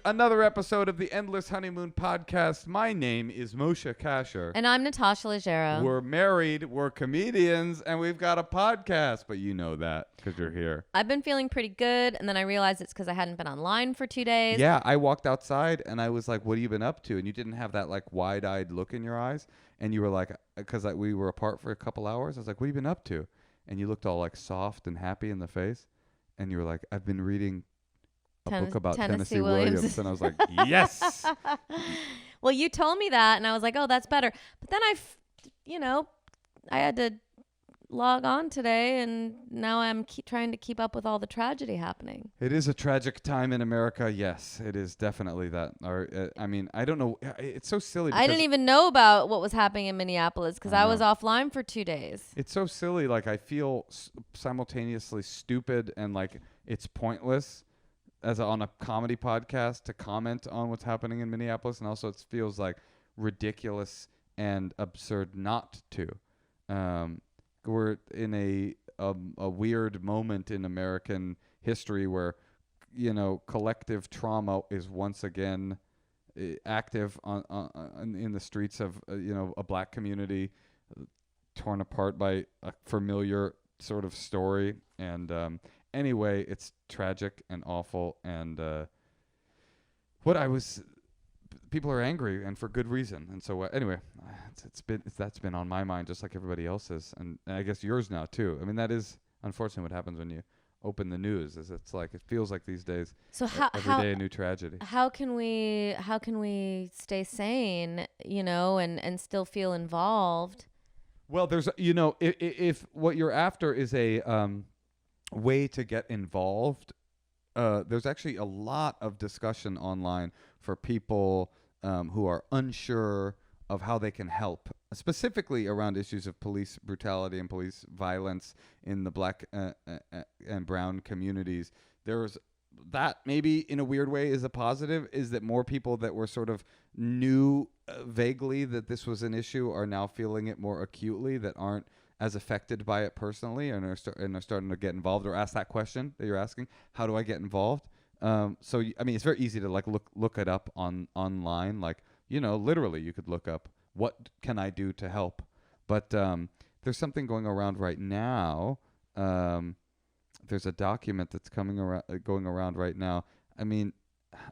another episode of the Endless Honeymoon Podcast. My name is Moshe Kasher. And I'm Natasha Leggero. We're married, we're comedians, and we've got a podcast. But you know that because you're here. I've been feeling pretty good, and then I realized it's because I hadn't been online for 2 days. Yeah, I walked outside, and I was like, what have you been up to? And you didn't have that like wide-eyed look in your eyes. And you were like, because we were apart for a couple hours. I was like, what have you been up to? And you looked all like soft and happy in the face. And you were like, I've been reading a book about Tennessee Williams. And I was like, yes. Well, you told me that, and I was like, oh, that's better. But then I had to log on today, and now I'm trying to keep up with all the tragedy happening. It is a tragic time in America. Yes, it is definitely that. I mean, I don't know. It's so silly. I didn't even know about what was happening in Minneapolis because I was offline for 2 days. It's so silly. Like, I feel simultaneously stupid and like it's pointless on a comedy podcast to comment on what's happening in Minneapolis. And also it feels like ridiculous and absurd not to. We're in a weird moment in American history where, collective trauma is once again active in the streets of, a black community torn apart by a familiar sort of story. And anyway, it's tragic and awful. And people are angry, and for good reason. And so anyway, that's been on my mind, just like everybody else's, and I guess yours now too. I mean, that is unfortunately what happens when you open the news. Is it feels like these days. So every day a new tragedy. How can we stay sane, and still feel involved? Well, there's if what you're after is a way to get involved, there's actually a lot of discussion online for people who are unsure of how they can help, specifically around issues of police brutality and police violence in the black and brown communities. There's that maybe in a weird way is a positive, is that more people that were sort of knew vaguely that this was an issue are now feeling it more acutely, that aren't as affected by it personally, and are starting to get involved or ask that question that you're asking. How do I get involved? So I mean, it's very easy to like look it up online. Like, literally you could look up what can I do to help. But there's something going around right now. There's a document that's going around right now. I mean,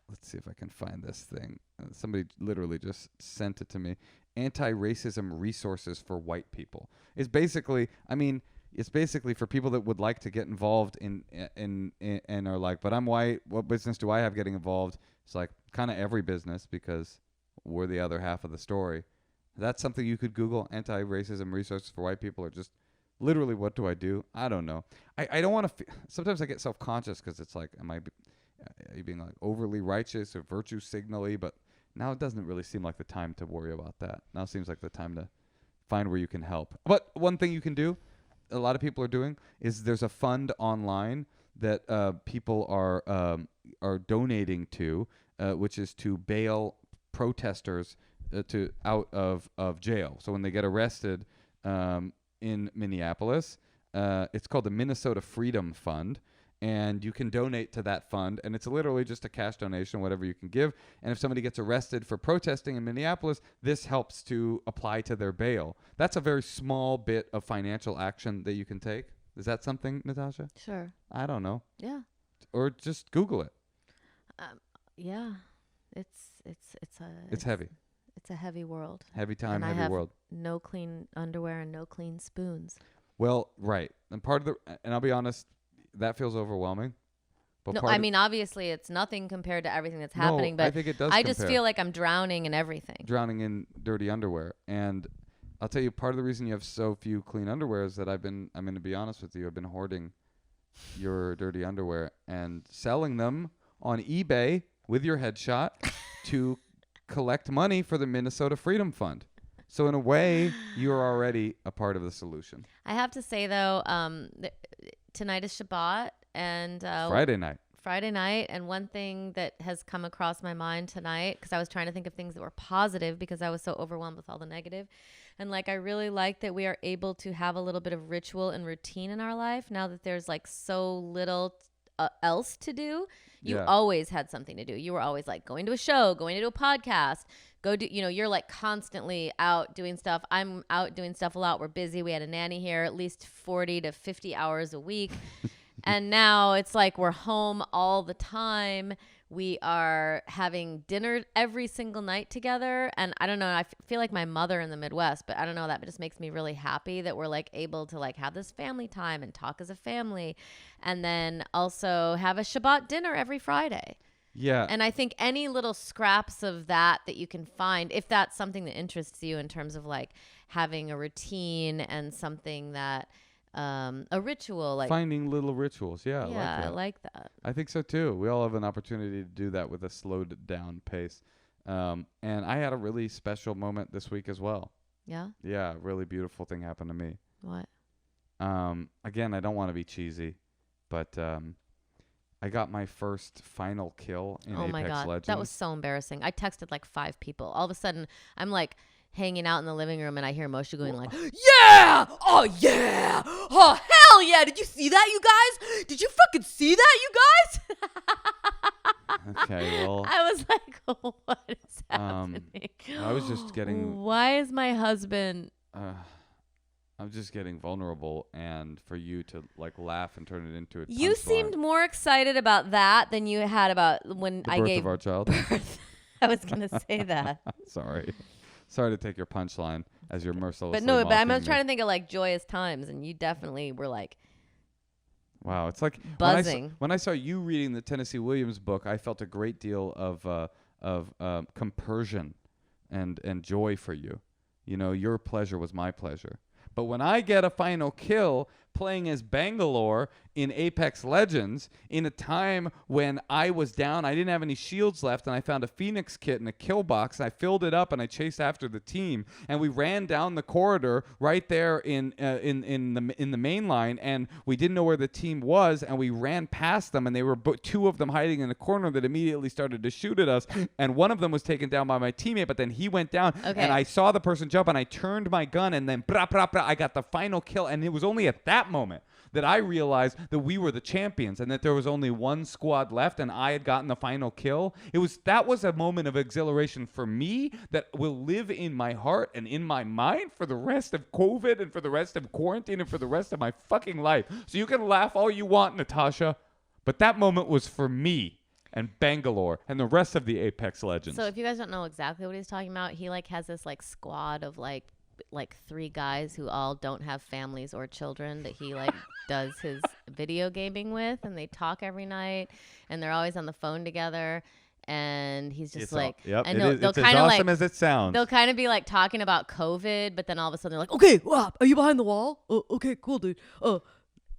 let's see if I can find this thing. Somebody literally just sent it to me. Anti-racism resources for white people. It's basically for people that would like to get involved in and are like, but I'm white. What business do I have getting involved? It's like kind of every business, because we're the other half of the story. That's something you could Google, anti-racism resources for white people, or just literally, what do I do? I don't know. I don't want to. Sometimes I get self-conscious because it's like, are you being like overly righteous or virtue signally? But now it doesn't really seem like the time to worry about that. Now it seems like the time to find where you can help. But one thing you can do, a lot of people are doing, is there's a fund online that people are donating to, which is to bail protesters out of jail. So when they get arrested in Minneapolis, it's called the Minnesota Freedom Fund. And you can donate to that fund, and it's literally just a cash donation, whatever you can give. And if somebody gets arrested for protesting in Minneapolis, this helps to apply to their bail. That's a very small bit of financial action that you can take. Is that something, Natasha? Sure. I don't know. Yeah. Or just Google it. Yeah. It's heavy. It's a heavy world. Heavy time, and heavy world. No clean underwear and no clean spoons. Well, right. And I'll be honest, that feels overwhelming. But no, I mean, obviously it's nothing compared to everything that's happening, but I think it does. I just feel like I'm drowning in everything. Drowning in dirty underwear. And I'll tell you, part of the reason you have so few clean underwear is that I'm going to be honest with you, I've been hoarding your dirty underwear and selling them on eBay with your headshot to collect money for the Minnesota Freedom Fund. So in a way, you're already a part of the solution. I have to say, though, tonight is Shabbat and Friday night. And one thing that has come across my mind tonight, because I was trying to think of things that were positive because I was so overwhelmed with all the negative. And I really like that we are able to have a little bit of ritual and routine in our life now that there's so little else to do, you Yeah. always had something to do. You were always like going to a show, going to do a podcast, you're like constantly out doing stuff. I'm out doing stuff a lot. We're busy. We had a nanny here at least 40 to 50 hours a week. And now it's like we're home all the time. We are having dinner every single night together. And I don't know, I feel like my mother in the Midwest, but I don't know, that just makes me really happy that we're like able to like have this family time and talk as a family. And then also have a Shabbat dinner every Friday. Yeah. And I think any little scraps of that you can find, if that's something that interests you in terms of like having a routine and something that, a ritual, like finding little rituals. Yeah, I like that. I think so too. We all have an opportunity to do that with a slowed down pace. And I had a really special moment this week as well. Yeah? Yeah, really beautiful thing happened to me. What? Again, I don't want to be cheesy, but I got my first final kill in Apex my God. Legends. That was so embarrassing. I texted like 5 people. All of a sudden, I'm like hanging out in the living room and I hear Moshe going like, yeah! Oh, yeah! Oh, hell yeah! Did you see that, you guys? Did you fucking see that, you guys? Okay, well. I was like, what is happening? I was just getting. Why is my husband... I'm just getting vulnerable, and for you to like laugh and turn it into a You punchline. seemed more excited about that than you had about when The I birth gave of our child. birth. I was going to say that. Sorry to take your punchline as you're mercilessly But no, but I'm mocking trying me. to think of like joyous times, and you definitely were like Wow, it's like buzzing. when I saw you reading the Tennessee Williams book, I felt a great deal of compersion and joy for you. You know, your pleasure was my pleasure. But when I get a final kill playing as Bangalore in Apex Legends in a time when I was down, I didn't have any shields left, and I found a Phoenix kit in a kill box, and I filled it up, and I chased after the team, and we ran down the corridor right there in the main line, and we didn't know where the team was, and we ran past them, and they were 2 of them hiding in a corner that immediately started to shoot at us, and one of them was taken down by my teammate, but then he went down, and I saw the person jump, and I turned my gun, and then I got the final kill, and it was only at that moment that I realized that we were the champions and that there was only one squad left and I had gotten the final kill. That was a moment of exhilaration for me that will live in my heart and in my mind for the rest of COVID and for the rest of quarantine and for the rest of my fucking life. So you can laugh all you want, Natasha, but that moment was for me and Bangalore and the rest of the Apex Legends. So if you guys don't know exactly what he's talking about, he like has this like squad of like 3 guys who all don't have families or children that he like does his video gaming with, and they talk every night and they're always on the phone together, and he's just Yep, and it's they'll as kind of awesome like as it sounds. they'll kind of be like talking about COVID, but then all of a sudden they're like, okay, wow, are you behind the wall? Oh, okay, cool, dude. Oh,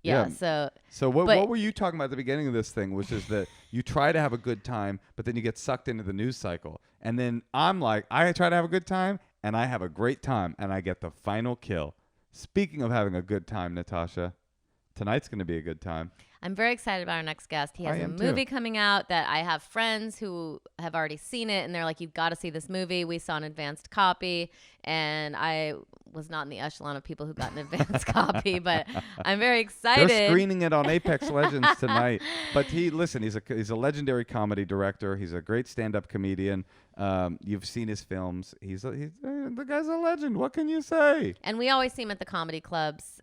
yeah. So what were you talking about at the beginning of this thing, which is that you try to have a good time, but then you get sucked into the news cycle. And then I'm like, I try to have a good time, and I have a great time, and I get the final kill. Speaking of having a good time, Natasha, tonight's going to be a good time. I'm very excited about our next guest. He has a movie coming out that I have friends who have already seen it, and they're like, you've got to see this movie. We saw an advanced copy, and I was not in the echelon of people who got an advanced copy, but I'm very excited. They're screening it on Apex Legends tonight. But he's a legendary comedy director. He's a great stand-up comedian. You've seen his films. The guy's a legend. What can you say? And we always see him at the comedy clubs,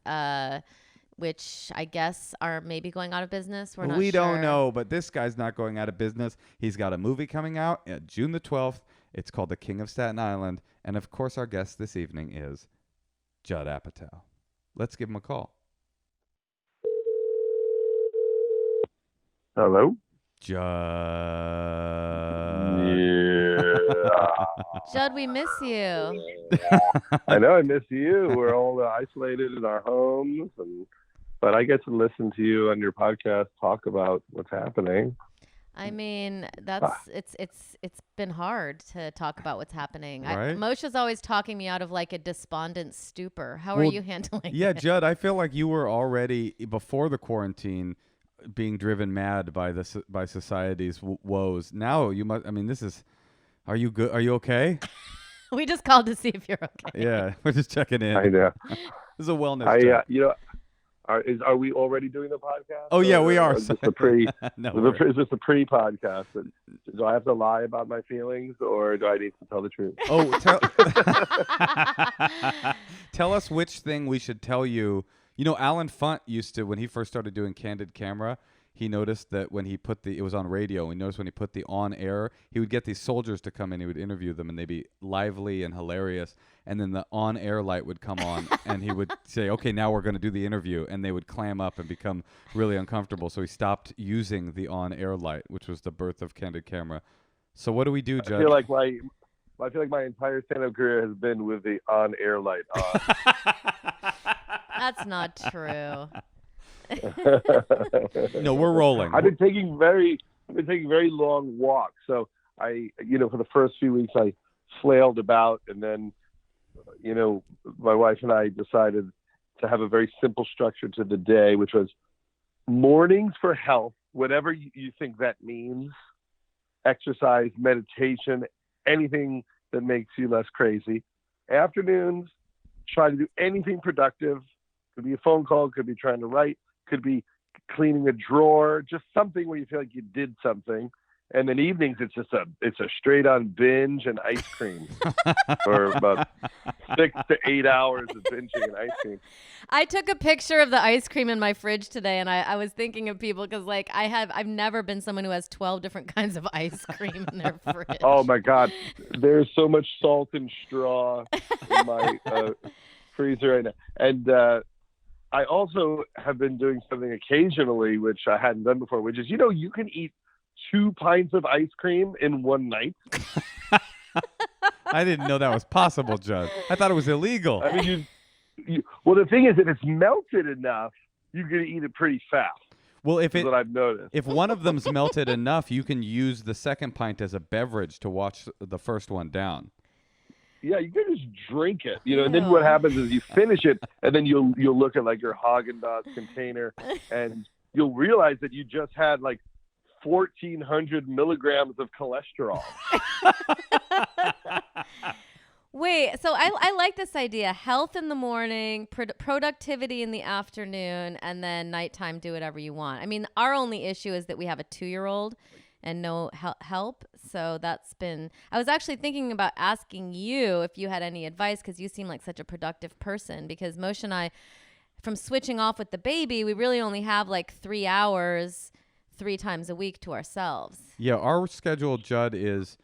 which I guess are maybe going out of business. We're not sure. We don't know, but this guy's not going out of business. He's got a movie coming out June the 12th. It's called The King of Staten Island. And, of course, our guest this evening is Judd Apatow. Let's give him a call. Hello? Judd. Yeah. Judd, we miss you. I know I miss you. We're all isolated in our homes, but I get to listen to you on your podcast talk about what's happening. I mean, it's been hard to talk about what's happening. Right? Moshe's always talking me out of like a despondent stupor. How are you handling Yeah, it? Judd, I feel like you were already, before the quarantine, being driven mad by society's woes. Now you must, are you good? Are you okay? We just called to see if you're okay. Yeah, we're just checking in. I know. This is a wellness check. Are we already doing the podcast? Oh yeah, we are. Is this a pre? No, is this a pre-podcast? Do I have to lie about my feelings, or do I need to tell the truth? Oh, tell us which thing we should tell you. You know, Alan Funt used to, when he first started doing Candid Camera, he noticed that when he put it was on radio, he noticed when he put the on air, he would get these soldiers to come in, he would interview them, and they'd be lively and hilarious, and then the on air light would come on, and he would say, okay, now we're going to do the interview, and they would clam up and become really uncomfortable, so he stopped using the on air light, which was the birth of Candid Camera. So what do we do, Judd? I feel like my entire stand-up career has been with the on air light on. That's not true. No, we're rolling. I've been taking very long walks. So for the first few weeks I flailed about, and then, my wife and I decided to have a very simple structure to the day, which was mornings for health, whatever you think that means, exercise, meditation, anything that makes you less crazy. Afternoons, try to do anything productive. Could be a phone call, could be trying to write, could be cleaning a drawer, just something where you feel like you did something. And then evenings, it's a straight on binge and ice cream for about 6 to 8 hours of binging and ice cream. I took a picture of the ice cream in my fridge today, and I was thinking of people because, like, I've never been someone who has 12 different kinds of ice cream in their fridge. Oh my God, there's so much salt and straw in my freezer right now. And I also have been doing something occasionally, which I hadn't done before, which is, you can eat 2 pints of ice cream in one night. I didn't know that was possible, Judd. I thought it was illegal. I mean, well, the thing is, if it's melted enough, you can eat it pretty fast. Well, That's what I've noticed. If one of them's melted enough, you can use the second pint as a beverage to wash the first one down. Yeah, you can just drink it, and then what happens is you finish it, and then you'll look at like your Haagen-Dazs container, and you'll realize that you just had like 1,400 milligrams of cholesterol. Wait, so I like this idea. Health in the morning, productivity in the afternoon, and then nighttime, do whatever you want. I mean, our only issue is that we have a 2-year-old and no help. So I was actually thinking about asking you if you had any advice, because you seem like such a productive person, because Moshe and I, from switching off with the baby, we really only have like 3 hours 3 times a week to ourselves. Yeah, our schedule, Judd, is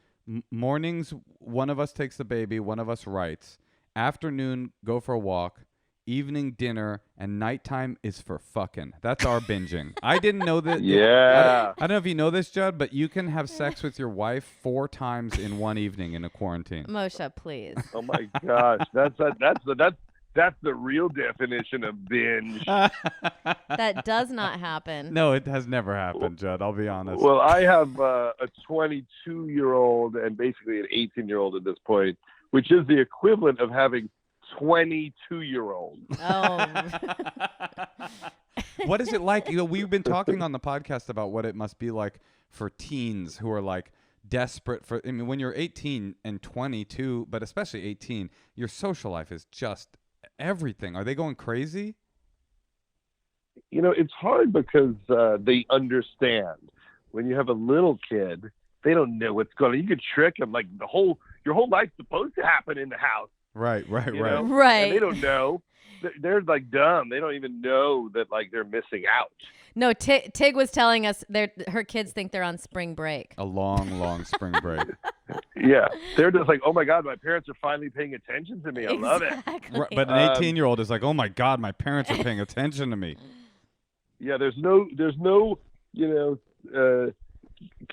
mornings, one of us takes the baby, one of us writes. Afternoon, go for a walk. Evening, dinner, and nighttime is for fucking. That's our binging. I didn't know that. Yeah. I don't know if you know this, Judd, but you can have sex with your wife 4 times in one evening in a quarantine. Moshe, please. Oh my gosh, that's the real definition of binge. That does not happen. No, it has never happened, Judd. I'll be honest. Well, I have a 22-year-old and basically an 18-year-old at this point, which is the equivalent of having 22-year-olds. Oh. What is it like? We've been talking on the podcast about what it must be like for teens who are like desperate for. I mean, when you're 18 and 22, but especially 18, your social life is just everything. Are they going crazy? It's hard because they understand. When you have a little kid, they don't know what's going on. You could trick them, like your whole life's supposed to happen in the house. Right. Right. And they don't know. They're like dumb. They don't even know that like they're missing out. No, Tig was telling us her kids think they're on spring break. A long, long spring break. Yeah. They're just like, oh my God, my parents are finally paying attention to me. I love it. Right, but an 18-year-old is like, oh my God, my parents are paying attention to me. Yeah, there's no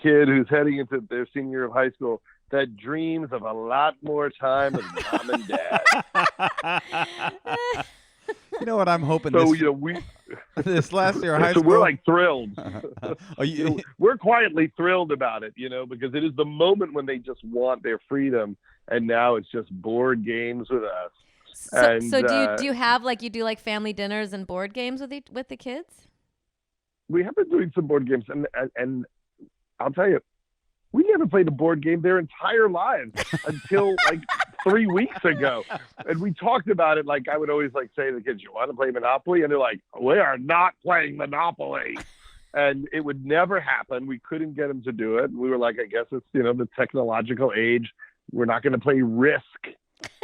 kid who's heading into their senior year of high school that dreams of a lot more time with mom and dad. You know what I'm hoping So, this last year of high school. we're like thrilled. Oh, we're quietly thrilled about it, because it is the moment when they just want their freedom, and now it's just board games with us. So do you have like family dinners and board games with the kids? We have been doing some board games, and I'll tell you, we never played a board game their entire lives until like 3 weeks ago. And we talked about it. Like, I would always like say to the kids, you want to play Monopoly? And they're like, we are not playing Monopoly. And it would never happen. We couldn't get them to do it. And we were like, I guess it's, the technological age. We're not going to play Risk.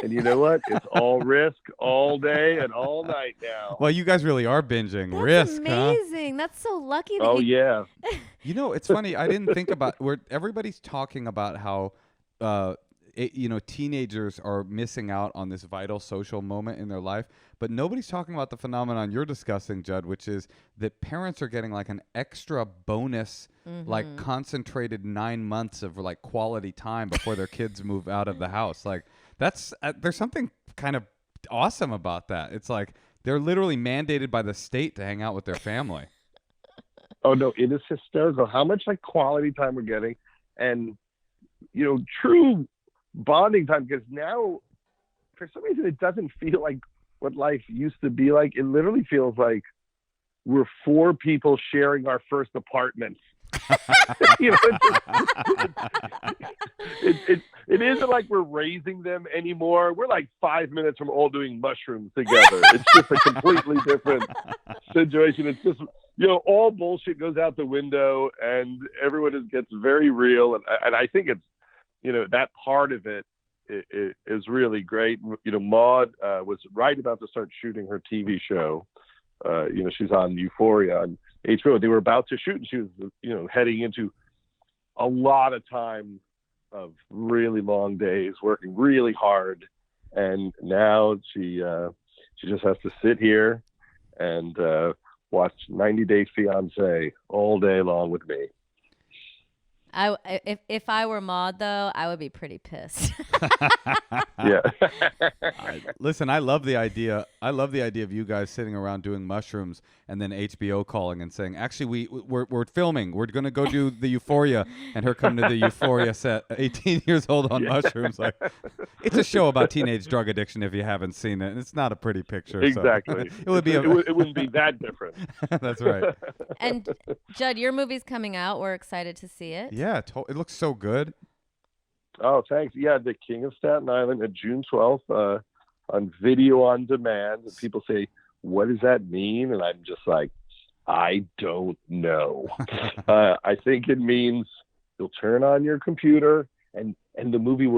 And you know what? It's all Risk all day and all night now. Well, you guys really are binging That's Risk, amazing. That's so lucky. That Yeah. It's funny. I didn't think about where everybody's talking about how, teenagers are missing out on this vital social moment in their life, but nobody's talking about the phenomenon you're discussing, Judd, which is that parents are getting like an extra bonus, like concentrated 9 months of like quality time before their kids move out of the house. Like that's there's something kind of awesome about that. It's like they're literally mandated by the state to hang out with their family. Oh no, it is hysterical how much like quality time we're getting, and true bonding time. Because now, for some reason, it doesn't feel like what life used to be like. It literally feels like we're 4 people sharing our first apartment. It isn't like we're raising them anymore. We're like 5 minutes from all doing mushrooms together. It's just a completely different situation. It's just, all bullshit goes out the window and everyone gets very real. And I think it's, that part of it is really great. Maude was right about to start shooting her TV show. She's on Euphoria on HBO. They were about to shoot, and she was, heading into a lot of time of really long days, working really hard. And now she just has to sit here and watch 90 Day Fiancé all day long with me. If I were Maude, though, I would be pretty pissed. Yeah. Listen, I love the idea. I love the idea of you guys sitting around doing mushrooms and then HBO calling and saying, actually, we're filming. We're going to go do the Euphoria, and her come to the Euphoria set, 18 years old on mushrooms. Like, it's a show about teenage drug addiction if you haven't seen it. And it's not a pretty picture. Exactly. So it wouldn't be that different. That's right. And Judd, your movie's coming out. We're excited to see it. Yeah, it looks so good. Oh, thanks. Yeah, The King of Staten Island at June 12th on video on demand. And people say, what does that mean? And I'm just like, I don't know. I think it means you'll turn on your computer and the movie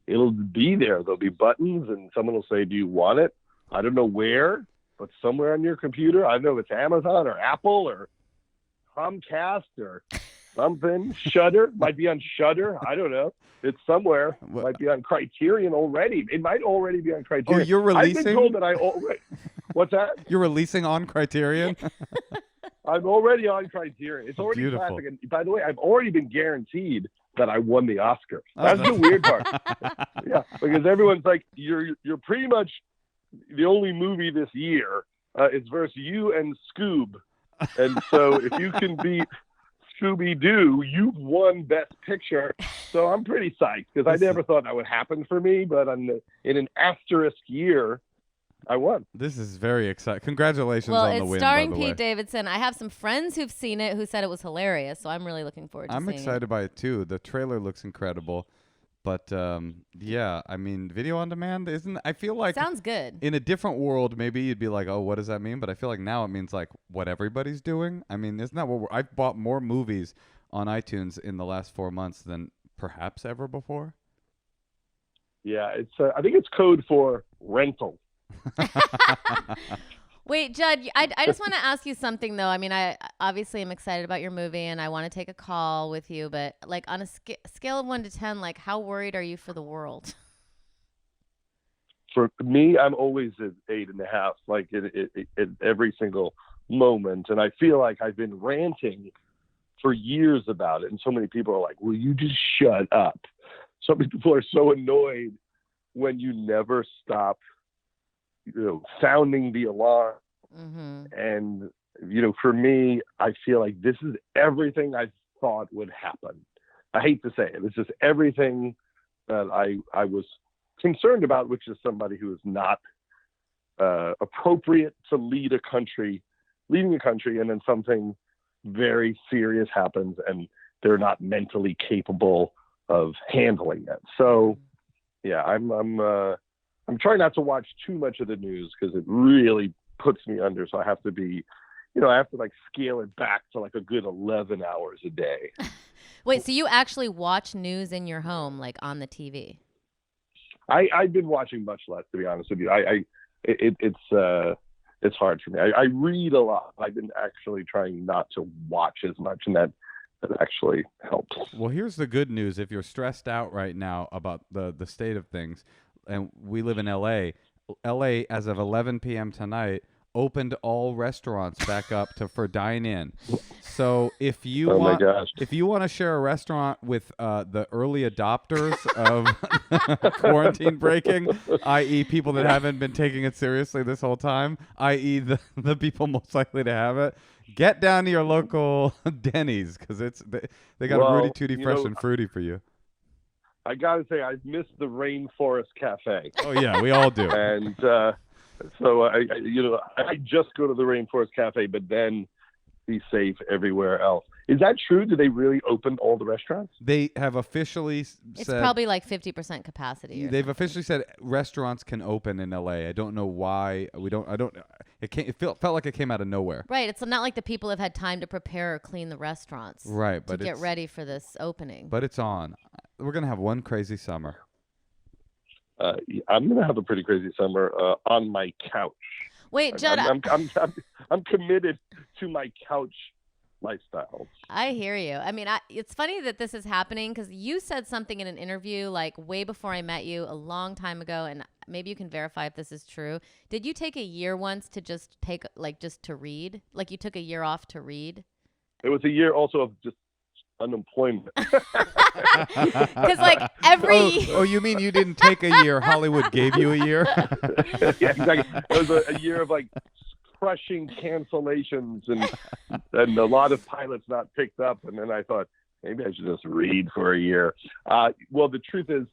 it'll be there. There'll be buttons and someone will say, do you want it? I don't know where, but somewhere on your computer. I don't know if it's Amazon or Apple or Comcast or something. Shudder might be on Shudder. I don't know. It's somewhere. It might be on Criterion already. It might already be on Criterion. Oh, you're releasing? I've been told that I already. What's that? You're releasing on Criterion? I'm already on Criterion. It's already beautiful. classic. And by the way, I've already been guaranteed that I won the Oscar. That's the weird part. Yeah, because everyone's like, you're pretty much the only movie this year. It's versus you and Scoob. And so if you can beat Scooby-Doo, you've won Best Picture. So I'm pretty psyched because I never thought that would happen for me. But in an asterisk year, I won. This is very exciting. Congratulations on the win. Well, it's starring by the way. Pete Davidson. I have some friends who've seen it who said it was hilarious. So I'm really looking forward to seeing it. I'm excited by it too. The trailer looks incredible. But yeah, I mean, video on demand I feel like sounds good. In a different world, maybe you'd be like, oh, what does that mean? But I feel like now it means like what everybody's doing. I mean, isn't that what I've bought more movies on iTunes in the last 4 months than perhaps ever before? Yeah, it's I think it's code for rental. Wait, Judd, I just want to ask you something, though. I mean, I obviously am excited about your movie, and I want to take a call with you. But, like, on a scale of 1 to 10, like, how worried are you for the world? For me, I'm always at 8.5, like, in every single moment. And I feel like I've been ranting for years about it. And so many people are like, will you just shut up? So many people are so annoyed when you never stop sounding the alarm. Mm-hmm. And, for me, I feel like this is everything I thought would happen. I hate to say it. It's just everything that I was concerned about, which is somebody who is not appropriate to leading a country, and then something very serious happens and they're not mentally capable of handling it. So yeah, I'm trying not to watch too much of the news because it really puts me under. So I have to be, I have to like scale it back to like a good 11 hours a day. Wait, so you actually watch news in your home, like on the TV? I've been watching much less, to be honest with you. It's hard for me. I read a lot. I've been actually trying not to watch as much, and that actually helps. Well, here's the good news. If you're stressed out right now about the state of things, and we live in LA, LA as of 11 p.m. tonight opened all restaurants back up for dine-in. So if you want to share a restaurant with the early adopters of quarantine breaking, i.e. people that haven't been taking it seriously this whole time, i.e. the people most likely to have it, get down to your local Denny's because they got a Rudy Tooty fresh and fruity for you. I gotta say, I've missed the Rainforest Cafe. Oh yeah, we all do. And so I just go to the Rainforest Cafe, but then be safe everywhere else. Is that true? Do they really open all the restaurants? They have officially said it's probably like 50% capacity. They've officially said restaurants can open in LA. I don't know why it felt like it came out of nowhere. Right. It's not like the people have had time to prepare or clean the restaurants. Right, but to get ready for this opening. But it's on. We're gonna have one crazy summer. I'm gonna have a pretty crazy summer on my couch. Wait, Judd, I'm committed to my couch lifestyle. I hear you. I mean, it's funny that this is happening because you said something in an interview like way before I met you a long time ago, and maybe you can verify if this is true. Did you take a year once to just to read? Like you took a year off to read? It was a year also of just unemployment. Because like every oh, you mean you didn't take a year? Hollywood gave you a year. Yeah, exactly. It was a year of like crushing cancellations and a lot of pilots not picked up, and then I thought maybe I should just read for a year. Well, the truth is,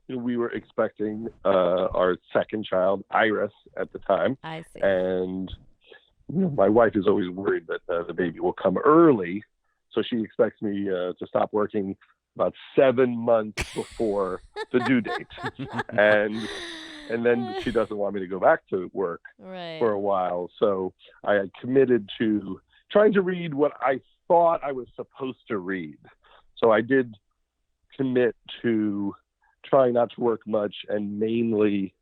we were expecting our second child, Iris, at the time. I see. And my wife is always worried that the baby will come early. So she expects me to stop working about 7 months before the due date. And then she doesn't want me to go back to work for a while. So I had committed to trying to read what I thought I was supposed to read. So I did commit to trying not to work much and mainly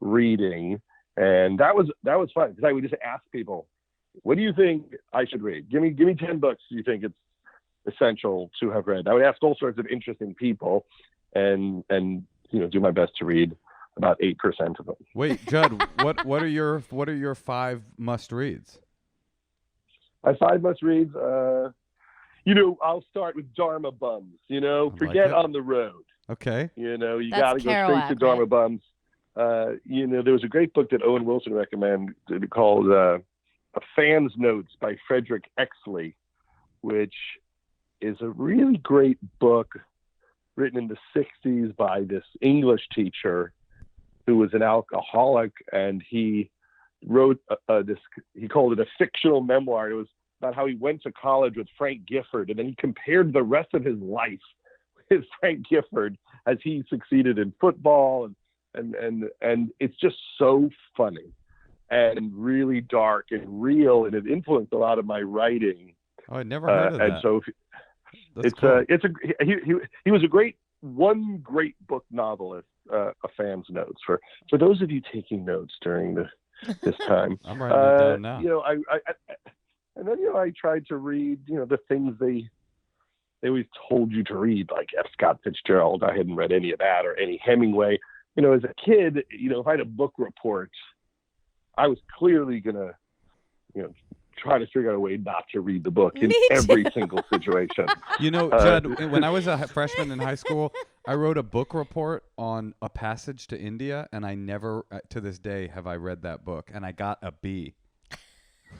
reading. And that was fun because I would just ask people, what do you think I should read? Give me 10 books you think it's essential to have read. I would ask all sorts of interesting people and do my best to read about 8% of them. Wait, Judd, what are your 5 must reads? My 5 must reads, I'll start with Dharma Bums, forget on the road. Okay. You got to go straight to Dharma Bums. There was a great book that Owen Wilson recommended called A Fan's Notes by Frederick Exley, which is a really great book written in the 60s by this English teacher who was an alcoholic, and he wrote he called it a fictional memoir. It was about how he went to college with Frank Gifford, and then he compared the rest of his life with Frank Gifford as he succeeded in football, and it's just so funny and really dark and real, and it influenced a lot of my writing. Oh, I never heard of that. And so he was one great book novelist. A Fan's Notes for those of you taking notes during this time. I'm writing it down now. I tried to read the things they always told you to read, like F. Scott Fitzgerald. I hadn't read any of that, or any Hemingway. As a kid, if I had a book report, I was clearly gonna try to figure out a way not to read the book in every single situation. Judd, when I was a freshman in high school, I wrote a book report on A Passage to India, and I never, to this day, have I read that book, and I got a B.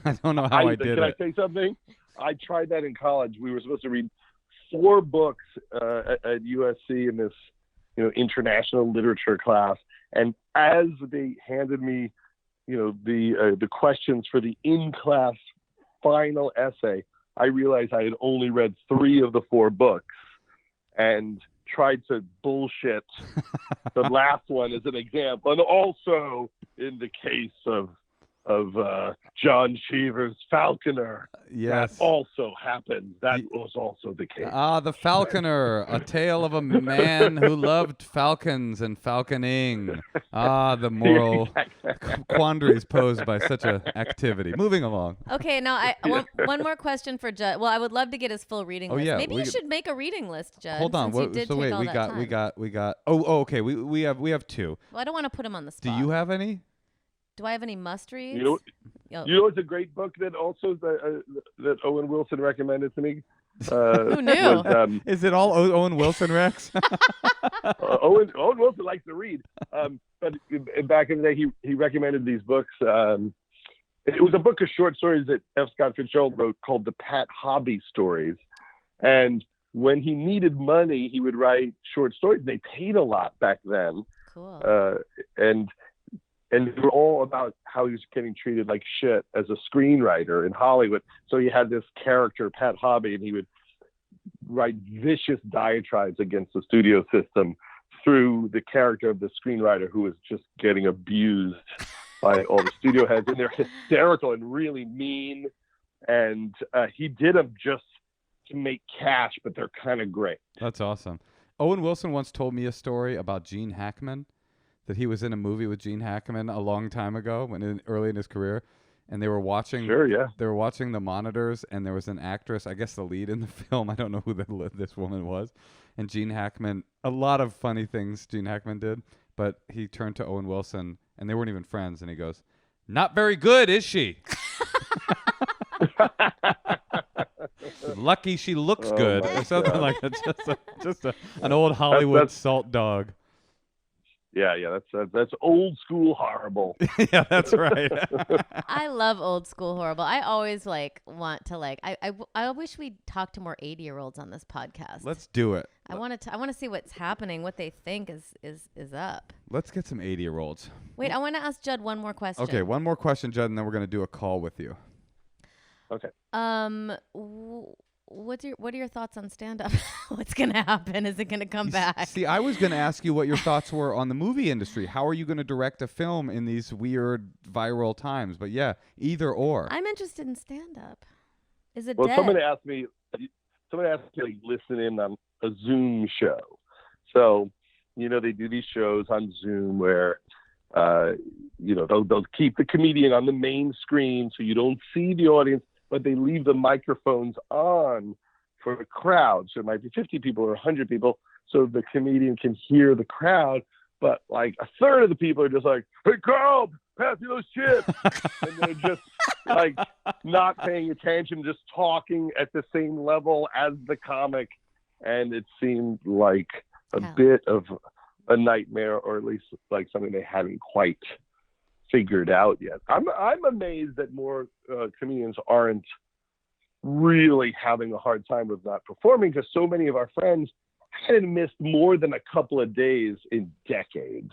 I don't know how I did it. Can I say something? I tried that in college. We were supposed to read 4 books at USC in this, international literature class, and as they handed me the questions for the in-class final essay, I realized I had only read 3 of the 4 books. And tried to bullshit the last one as an example, and also in the case of John Cheever's Falconer. Yes. That also happened. That was also the case. The Falconer, a tale of a man who loved falcons and falconing. The moral quandaries posed by such an activity. Moving along. Okay, now one more question for Judd. Well, I would love to get his full reading list. Yeah, Maybe you should make a reading list, Judd. Hold on. We got. Oh, okay. We have two. Well, I don't want to put him on the spot. Do you have any? Do I have any must reads? You know, it's a great book that also that Owen Wilson recommended to me. Who knew? Is it all Owen Wilson, Rex? Owen Wilson likes to read, but back in the day, he recommended these books. It was a book of short stories that F. Scott Fitzgerald wrote called The Pat Hobby Stories, and when he needed money, he would write short stories. They paid a lot back then. Cool. And they were all about how he was getting treated like shit as a screenwriter in Hollywood. So he had this character, Pat Hobby, and he would write vicious diatribes against the studio system through the character of the screenwriter who was just getting abused by all the studio heads. And they're hysterical and really mean. And he did them just to make cash, but they're kind of great. That's awesome. Owen Wilson once told me a story about Gene Hackman, that he was in a movie with Gene Hackman a long time ago, early in his career, and they were watching. Sure, yeah. They were watching the monitors, and there was an actress, I guess the lead in the film. I don't know who this woman was, and Gene Hackman. A lot of funny things Gene Hackman did, but he turned to Owen Wilson, and they weren't even friends, and he goes, "Not very good, is she?" Lucky she looks good, or something like that. Just an old Hollywood salt dog. Yeah, that's old school horrible. Yeah, that's right. I love old school horrible. I always want to I wish we'd talk to more 80-year-olds on this podcast. Let's do it. I want to see what's happening, what they think is up. Let's get some 80-year-olds. Wait, I want to ask Judd one more question. Okay, one more question, Judd, and then we're going to do a call with you. Okay. What are your thoughts on stand-up? What's going to happen? Is it going to come back? See, I was going to ask you what your thoughts were on the movie industry. How are you going to direct a film in these weird viral times? But yeah, either or. I'm interested in stand-up. Is it well, dead? Somebody asked me to listen in on a Zoom show. So, they do these shows on Zoom where, they'll keep the comedian on the main screen so you don't see the audience, but they leave the microphones on for the crowd. So it might be 50 people or 100 people, so the comedian can hear the crowd. But like a third of the people are just like, "Hey, Carl, pass me those chips." And they're just like not paying attention, just talking at the same level as the comic. And it seemed like a bit of a nightmare, or at least like something they hadn't quite figured out yet. I'm amazed that more comedians aren't really having a hard time with not performing, because so many of our friends hadn't missed more than a couple of days in decades.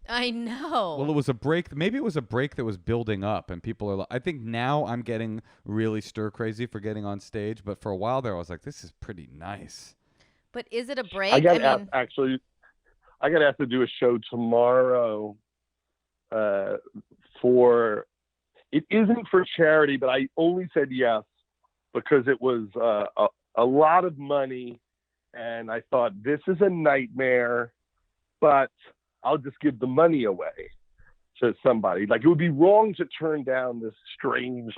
I know. Well, it was a break. Maybe it was a break that was building up, and people are. I think now I'm getting really stir crazy for getting on stage, but for a while there, I was like, "This is pretty nice." But is it a break? I got asked to do a show tomorrow. It isn't for charity, but I only said yes because it was a lot of money, and I thought, this is a nightmare, but I'll just give the money away to somebody. Like, it would be wrong to turn down this strange,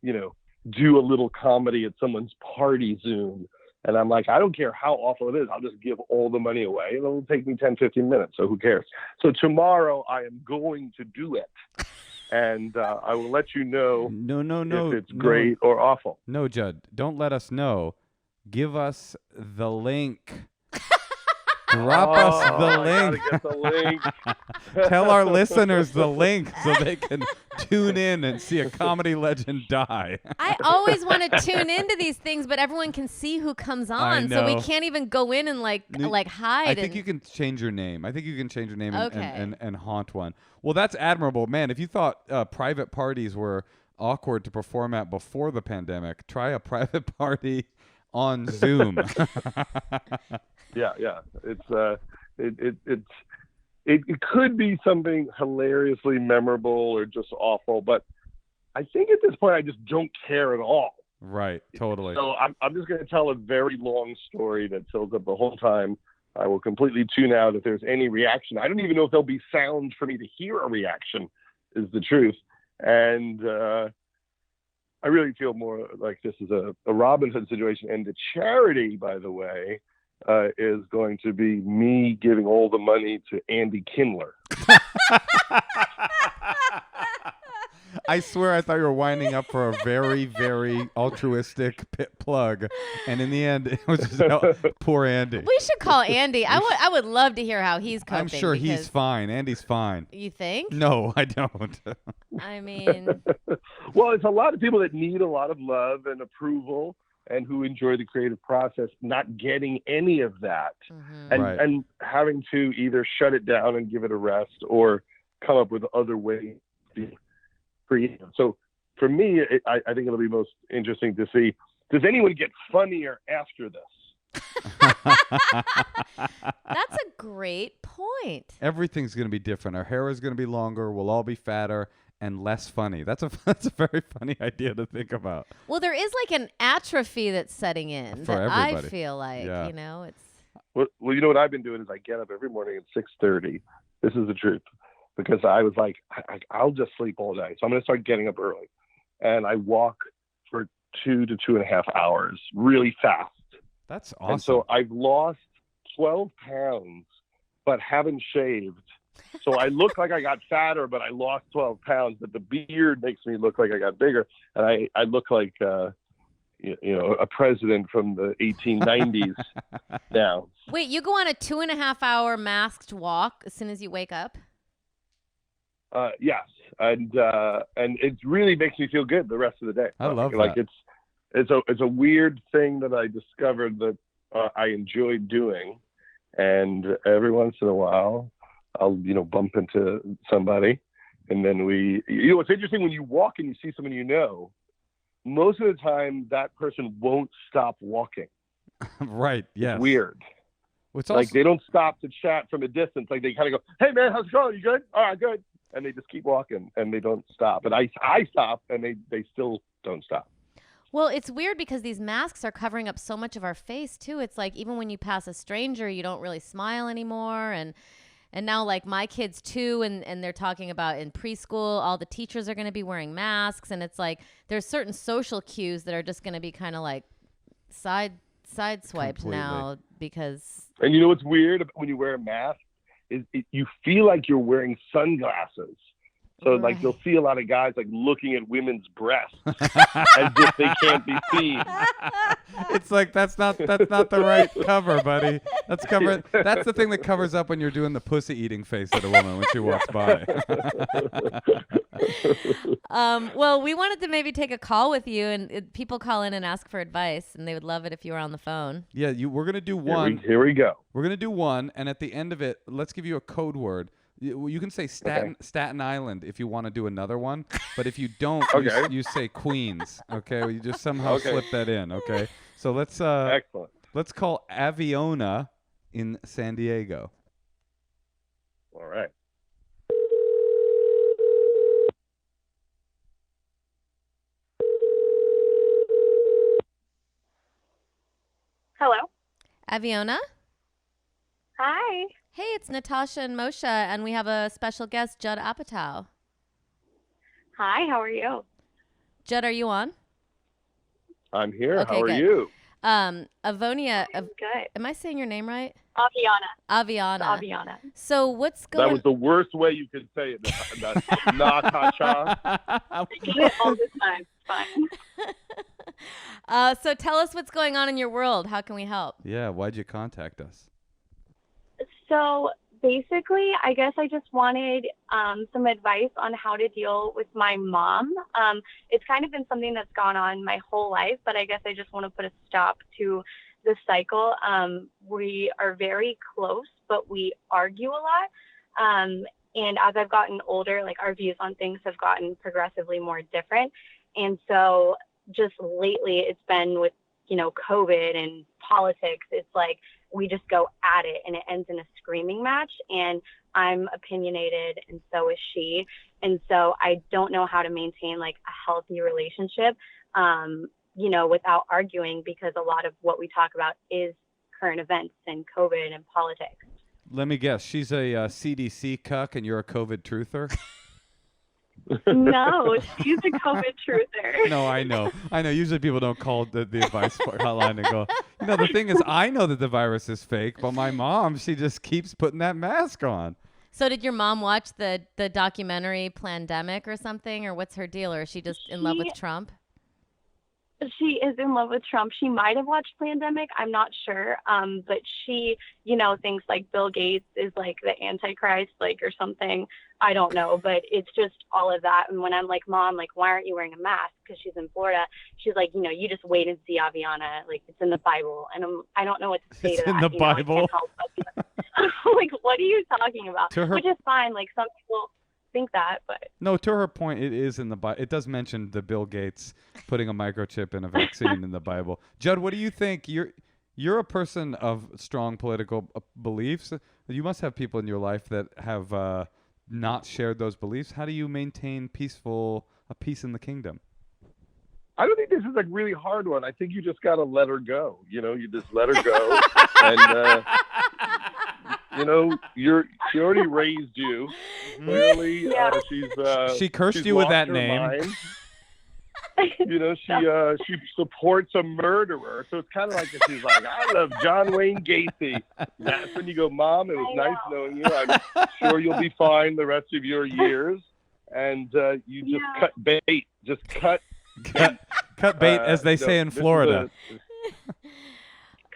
do a little comedy at someone's party Zoom. And I'm like, I don't care how awful it is. I'll just give all the money away. It'll take me 10, 15 minutes. So who cares? So tomorrow I am going to do it. And I will let you know if it's great or awful. No, Judd, don't let us know. Give us the link. Drop us the link. I gotta get the link. Tell our listeners the link so they can tune in and see a comedy legend die. I always want to tune into these things, but everyone can see who comes on, so we can't even go in and hide. I think you can change your name. And haunt one. Well, that's admirable, man. If you thought private parties were awkward to perform at before the pandemic, try a private party on Zoom. Yeah. It could be something hilariously memorable or just awful, but I think at this point I just don't care at all. Right, totally. So I'm just going to tell a very long story that fills up the whole time. I will completely tune out if there's any reaction. I don't even know if there'll be sound for me to hear a reaction, is the truth. And I really feel more like this is a Robin Hood situation. And the charity, by the way, is going to be me giving all the money to Andy Kindler. I swear I thought you were winding up for a very, very altruistic plug. And in the end, it was just poor Andy. We should call Andy. I would love to hear how he's coping. I'm sure he's fine. Andy's fine. You think? No, I don't. I mean... Well, it's a lot of people that need a lot of love and approval and who enjoy the creative process, not getting any of that. Mm-hmm. And having to either shut it down and give it a rest or come up with other ways to be creative. So for me, I think it'll be most interesting to see, does anyone get funnier after this? That's a great point. Everything's going to be different. Our hair is going to be longer. We'll all be fatter and less funny. That's a very funny idea to think about. Well, there is like an atrophy that's setting in For that everybody. I feel like, Yeah. you know, it's... Well, you know what I've been doing is I get up every morning at 6:30. This is the truth. Because I was like, I'll just sleep all day. So I'm going to start getting up early. And I walk for 2 to 2.5 hours really fast. That's awesome. And so I've lost 12 pounds, but haven't shaved. So I look like I got fatter, but I lost 12 pounds. But the beard makes me look like I got bigger. And I look like, a president from the 1890s now. Wait, you go on a 2.5-hour masked walk as soon as you wake up? Yes, and it really makes me feel good the rest of the day. I love like that. It's a weird thing that I discovered that I enjoy doing, and every once in a while I'll bump into somebody, and then it's interesting when you walk and you see someone most of the time that person won't stop walking. Right. Yes. It's weird. It's like they don't stop to chat from a distance. Like they kind of go, "Hey man, how's it going? You good? All right, good." And they just keep walking and they don't stop. And I stop and they still don't stop. Well, it's weird because these masks are covering up so much of our face too. It's like even when you pass a stranger, you don't really smile anymore. And now like my kids too, and they're talking about in preschool, all the teachers are going to be wearing masks. And it's like there's certain social cues that are just going to be kind of like side swiped now because. And you know what's weird when you wear a mask? You feel like you're wearing sunglasses. So right. like you'll see a lot of guys like looking at women's breasts as if they can't be seen. It's like that's not the right cover, buddy. That's the thing that covers up when you're doing the pussy eating face at a woman when she walks by. Well, we wanted to maybe take a call with you, and people call in and ask for advice, and they would love it if you were on the phone. Yeah, we're gonna do one. Here we go. We're gonna do one, and at the end of it, let's give you a code word. You can say Staten Island if you want to do another one, but if you don't, okay. you say Queens. Okay, you just somehow slip that in. Okay, so let's excellent. Let's call Aviona in San Diego. All right. Hello. Aviona? Hi. Hey, it's Natasha and Moshe, and we have a special guest, Judd Apatow. Hi, how are you? Judd, are you on? I'm here. Okay, how are good. you? Avonia. I'm good. Am I saying your name right? Aviana. Aviana. So what's going? That was the worst way you could say it. Natasha. I get it all the time. It's fine. So tell us what's going on in your world. How can we help? Yeah, why'd you contact us? So basically, I guess I just wanted some advice on how to deal with my mom. It's kind of been something that's gone on my whole life, but I guess I just want to put a stop to the cycle. We are very close, but we argue a lot. And as I've gotten older, like our views on things have gotten progressively more different. And so just lately it's been with COVID and politics, it's like we just go at it and it ends in a screaming match. And I'm opinionated and so is she. And so I don't know how to maintain like a healthy relationship, without arguing, because a lot of what we talk about is current events and COVID and politics. Let me guess. She's a CDC cuck and you're a COVID truther? No, she's a COVID truther. No, I know. Usually people don't call the advice hotline and go, the thing is, I know that the virus is fake, but my mom, she just keeps putting that mask on. So did your mom watch the documentary Plandemic or something, or what's her deal? Or is she just in love with Trump? She is in love with Trump. She might have watched Plandemic. I'm not sure. But she, thinks like Bill Gates is like the Antichrist, like, or something. I don't know. But it's just all of that. And when I'm like, Mom, like, why aren't you wearing a mask? Because she's in Florida. She's like, you just wait and see, Aviana. Like, it's in the Bible. And I don't know what to say it's to that. In the Bible? Like, what are you talking about? Which is fine. Like, some people think that, but no, to her point, it is in the Bible. It does mention the Bill Gates putting a microchip in a vaccine in the Bible. Judd, what do you think? You're a person of strong political beliefs. You must have people in your life that have not shared those beliefs. How do you maintain peace in the kingdom? I don't think this is a really hard one. I think you just got to let her go. You just let her go. And, she already raised you. Clearly, she cursed she's you with that her name. Mind. She supports a murderer. So it's kind of like if she's like, I love John Wayne Gacy. That's when you go, Mom, it was nice knowing you. I'm sure you'll be fine the rest of your years. And you just cut bait. Just cut bait, as they say in Florida.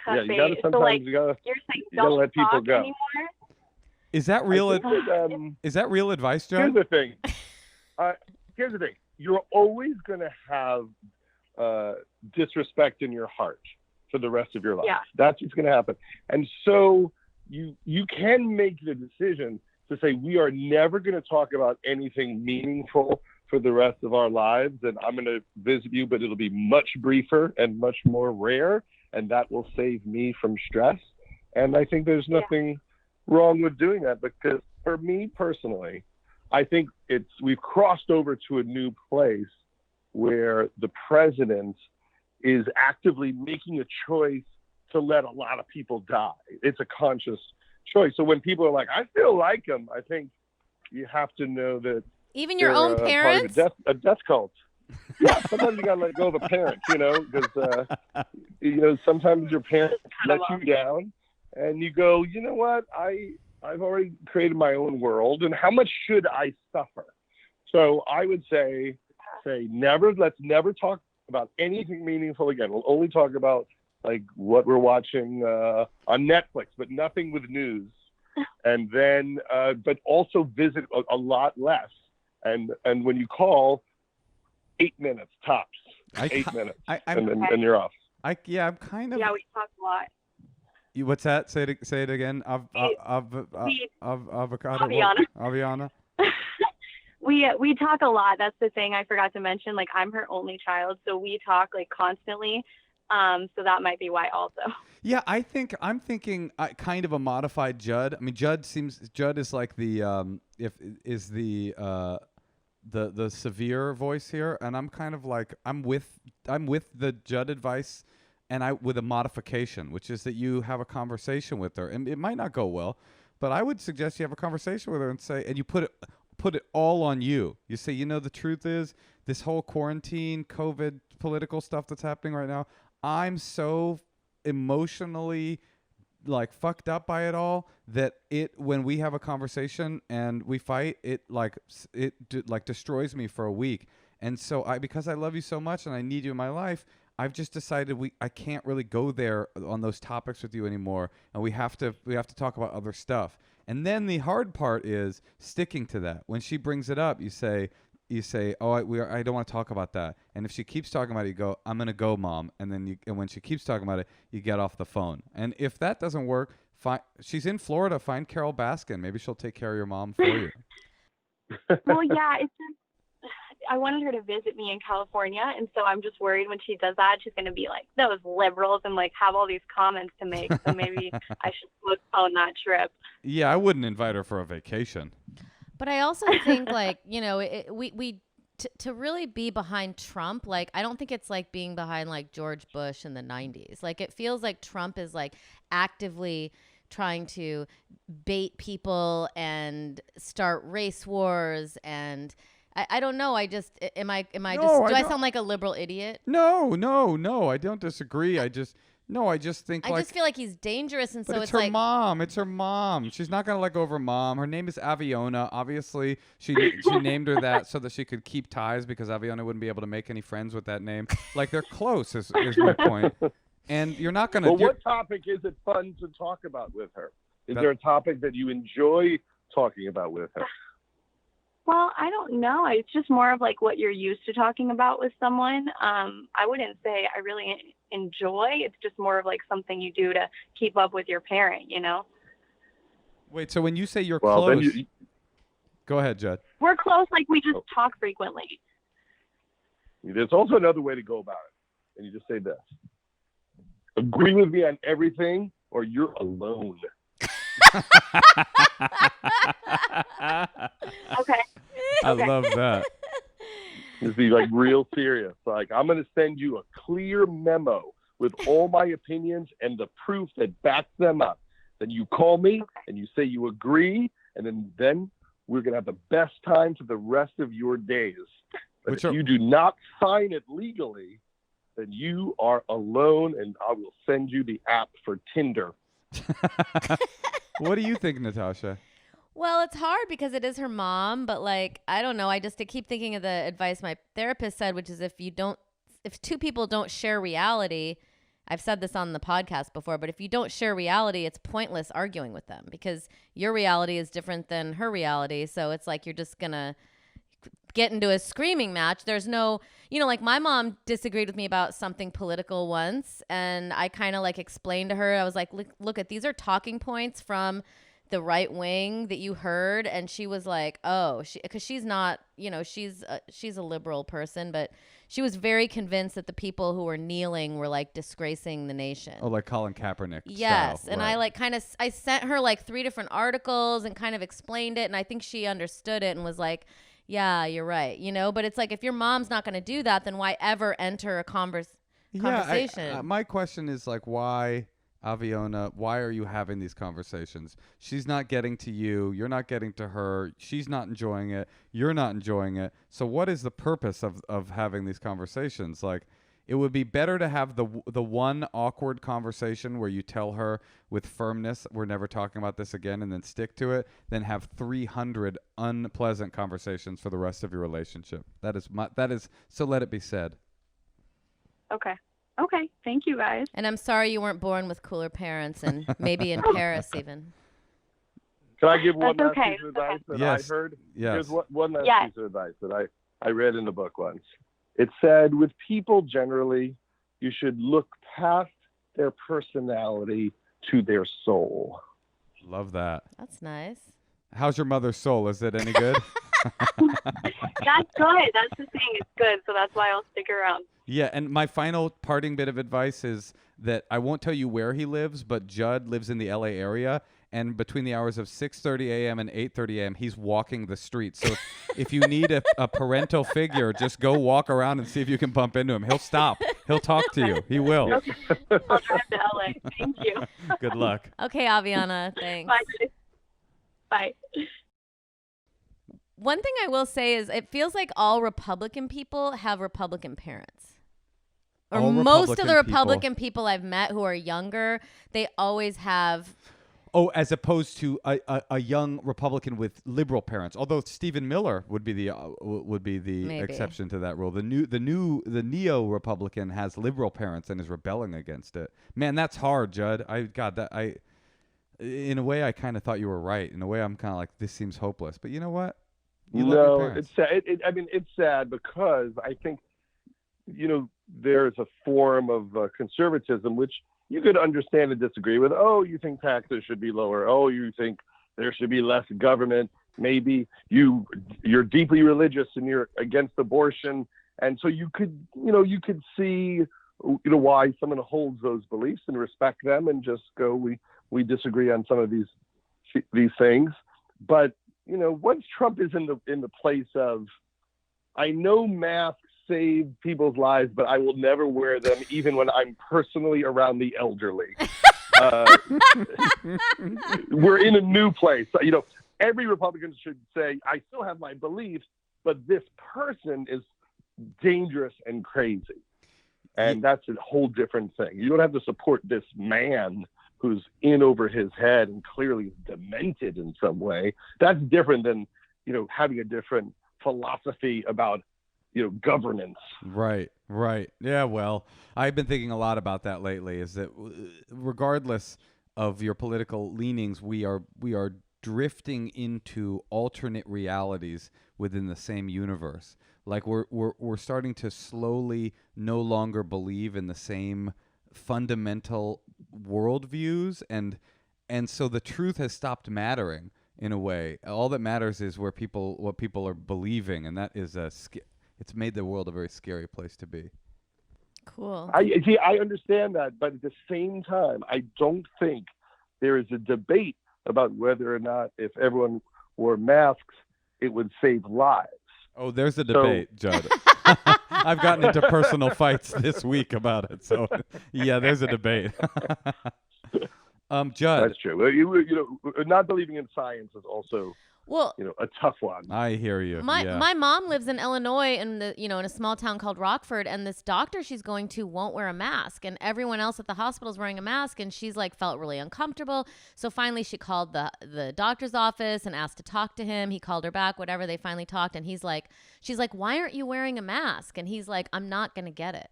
You gotta sometimes you gotta let people go. Anymore? Is that real? Is that real advice, John? Here's the thing. You're always going to have disrespect in your heart for the rest of your life. Yeah. That's what's going to happen. And so you can make the decision to say, we are never going to talk about anything meaningful for the rest of our lives. And I'm going to visit you, but it'll be much briefer and much more rare. And that will save me from stress. And I think there's nothing wrong with doing that, because for me personally, I think we've crossed over to a new place where the president is actively making a choice to let a lot of people die. It's a conscious choice. So when people are like, I still like him, I think you have to know that even your own parents, a death cult. Yeah, sometimes you gotta let go of a parent, because sometimes your parents let you down, and you go, you know what, I've already created my own world, and how much should I suffer? So I would say let's never talk about anything meaningful again. We'll only talk about like what we're watching on Netflix, but nothing with news. And then, but also visit a lot less. And when you call, 8 minutes tops. 8 minutes, and you're off. I'm kind of. Yeah, we talk a lot. What's that? Say it again. Avocado. Aviana. We talk a lot. That's the thing I forgot to mention. Like, I'm her only child, so we talk like constantly. So that might be why also. Yeah, I'm thinking kind of a modified Judd. I mean, Judd is like the the severe voice here, and I'm kind of like I'm with the Judd advice, and with a modification, which is that you have a conversation with her, and it might not go well, but I would suggest you have a conversation with her and say, and you put it all on you. You say, the truth is this whole quarantine, COVID, political stuff that's happening right now, I'm so emotionally like fucked up by it all that when we have a conversation and we fight, it destroys me for a week. And so because I love you so much and I need you in my life, I've just decided I can't really go there on those topics with you anymore, and we have to talk about other stuff. And then the hard part is sticking to that. When she brings it up, you say, oh, I don't want to talk about that. And if she keeps talking about it, you go, I'm gonna go, Mom. And then when she keeps talking about it, you get off the phone. And if that doesn't work, she's in Florida. Find Carol Baskin. Maybe she'll take care of your mom for you. Well, yeah, it's just, I wanted her to visit me in California, and so I'm just worried when she does that, she's going to be like, those liberals, and like have all these comments to make. So maybe I should postpone that trip. Yeah, I wouldn't invite her for a vacation. But I also think, like, you know, to really be behind Trump, like, I don't think it's like being behind like George Bush in the 90s. Like, it feels like Trump is like actively trying to bait people and start race wars. And I don't know. I just, do I sound like a liberal idiot? No, I don't disagree. I just think I just feel like he's dangerous, and but so it's it's her like mom. It's her mom. She's not gonna let go of her mom. Her name is Aviona. Obviously, she named her that so that she could keep ties because Aviona wouldn't be able to make any friends with that name. Like they're close, is my point. And you're not gonna. Well, what topic is it fun to talk about with her? Is there a topic that you enjoy talking about with her? Well, I don't know. It's just more of like what you're used to talking about with someone. I wouldn't say I really enjoy. It's just more of like something you do to keep up with your parent, you know? Wait, so when you say you're close, go ahead, Judd. We're close, like we just talk frequently. There's also another way to go about it. And you just say this. Agree with me on everything or you're alone. Okay. I love that. This be like real serious. Like, I'm going to send you a clear memo with all my opinions and the proof that backs them up. Then you call me and you say you agree, and then we're going to have the best time for the rest of your days. But if you do not sign it legally, then you are alone, and I will send you the app for Tinder. What do you think, Natasha? Well, it's hard because it is her mom, but like, I don't know. I keep thinking of the advice my therapist said, which is if two people don't share reality, I've said this on the podcast before, but if you don't share reality, it's pointless arguing with them because your reality is different than her reality. So it's like, you're just going to get into a screaming match. There's no, like my mom disagreed with me about something political once. And I kind of like explained to her, I was like, look at, these are talking points from the right wing that you heard. And she was like, oh, because she's not, she's a liberal person, but she was very convinced that the people who were kneeling were like disgracing the nation. Oh, like Colin Kaepernick. Yes. Style. And right. I sent her like 3 different articles and kind of explained it. And I think she understood it and was like, yeah, you're right. But it's like, if your mom's not going to do that, then why ever enter a conversation? My question is like, why, Aviona, why are you having these conversations? She's not getting to you. You're not getting to her. She's not enjoying it. You're not enjoying it. So what is the purpose of having these conversations? Like, it would be better to have the one awkward conversation where you tell her with firmness, we're never talking about this again, and then stick to it, than have 300 unpleasant conversations for the rest of your relationship. That is so let it be said. Okay. Thank you, guys. And I'm sorry you weren't born with cooler parents and maybe in Paris even. Can I give one That's last okay. piece of advice that Yes. I heard? Yes. Here's one last piece of advice that I read in the book once. It said, with people generally, you should look past their personality to their soul. Love that. That's nice. How's your mother's soul? Is it any good? That's good. That's the thing. It's good. So that's why I'll stick around. Yeah, and my final parting bit of advice is that I won't tell you where he lives, but Judd lives in the LA area, and between the hours of 6:30 a.m. and 8:30 a.m., he's walking the street. So if you need a parental figure, just go walk around and see if you can bump into him. He'll stop. He'll talk to you. He will. Okay. I'll drive to LA. Thank you. Good luck. Okay, Aviana, thanks. Bye. One thing I will say is it feels like all Republican people have Republican parents. Or All most of the Republican Republican people I've met who are younger, they always have. Oh, as opposed to a young Republican with liberal parents. Although Stephen Miller would be the Maybe. exception to that rule. The neo Republican has liberal parents and is rebelling against it. Man, that's hard, Judd. In a way, I kind of thought you were right. In a way, I'm kind of like, this seems hopeless. But you know what? You love your parents. It's sad. It's sad because I think, there's a form of conservatism which you could understand and disagree with. Oh, you think taxes should be lower. Oh, you think there should be less government. maybe you're deeply religious and you're against abortion, and so you could see why someone holds those beliefs and respect them and just go, we disagree on some of these things. But once Trump is in the place of, I know masks save people's lives, but I will never wear them even when I'm personally around the elderly. We're in a new place. Every Republican should say, I still have my beliefs, but this person is dangerous and crazy. And that's a whole different thing. You don't have to support this man who's in over his head and clearly demented in some way. That's different than, having a different philosophy about, governance. Right. Yeah, well, I've been thinking a lot about that lately, is that regardless of your political leanings, we are drifting into alternate realities within the same universe. Like we're starting to slowly no longer believe in the same fundamental worldviews, and so the truth has stopped mattering in a way. All that matters is what people are believing, and that is it's made the world a very scary place to be. Cool. I understand that, but at the same time, I don't think there is a debate about whether or not if everyone wore masks, it would save lives. Oh, there's a debate, Judd. I've gotten into personal fights this week about it. So, yeah, there's a debate. Judd. That's true. Not believing in science is also, a tough one. I hear you. My mom lives in Illinois in a small town called Rockford, and this doctor she's going to won't wear a mask, and everyone else at the hospital is wearing a mask, and she's felt really uncomfortable. So finally she called the doctor's office and asked to talk to him. He called her back, whatever. They finally talked, and she's like, why aren't you wearing a mask? And he's like, I'm not going to get it.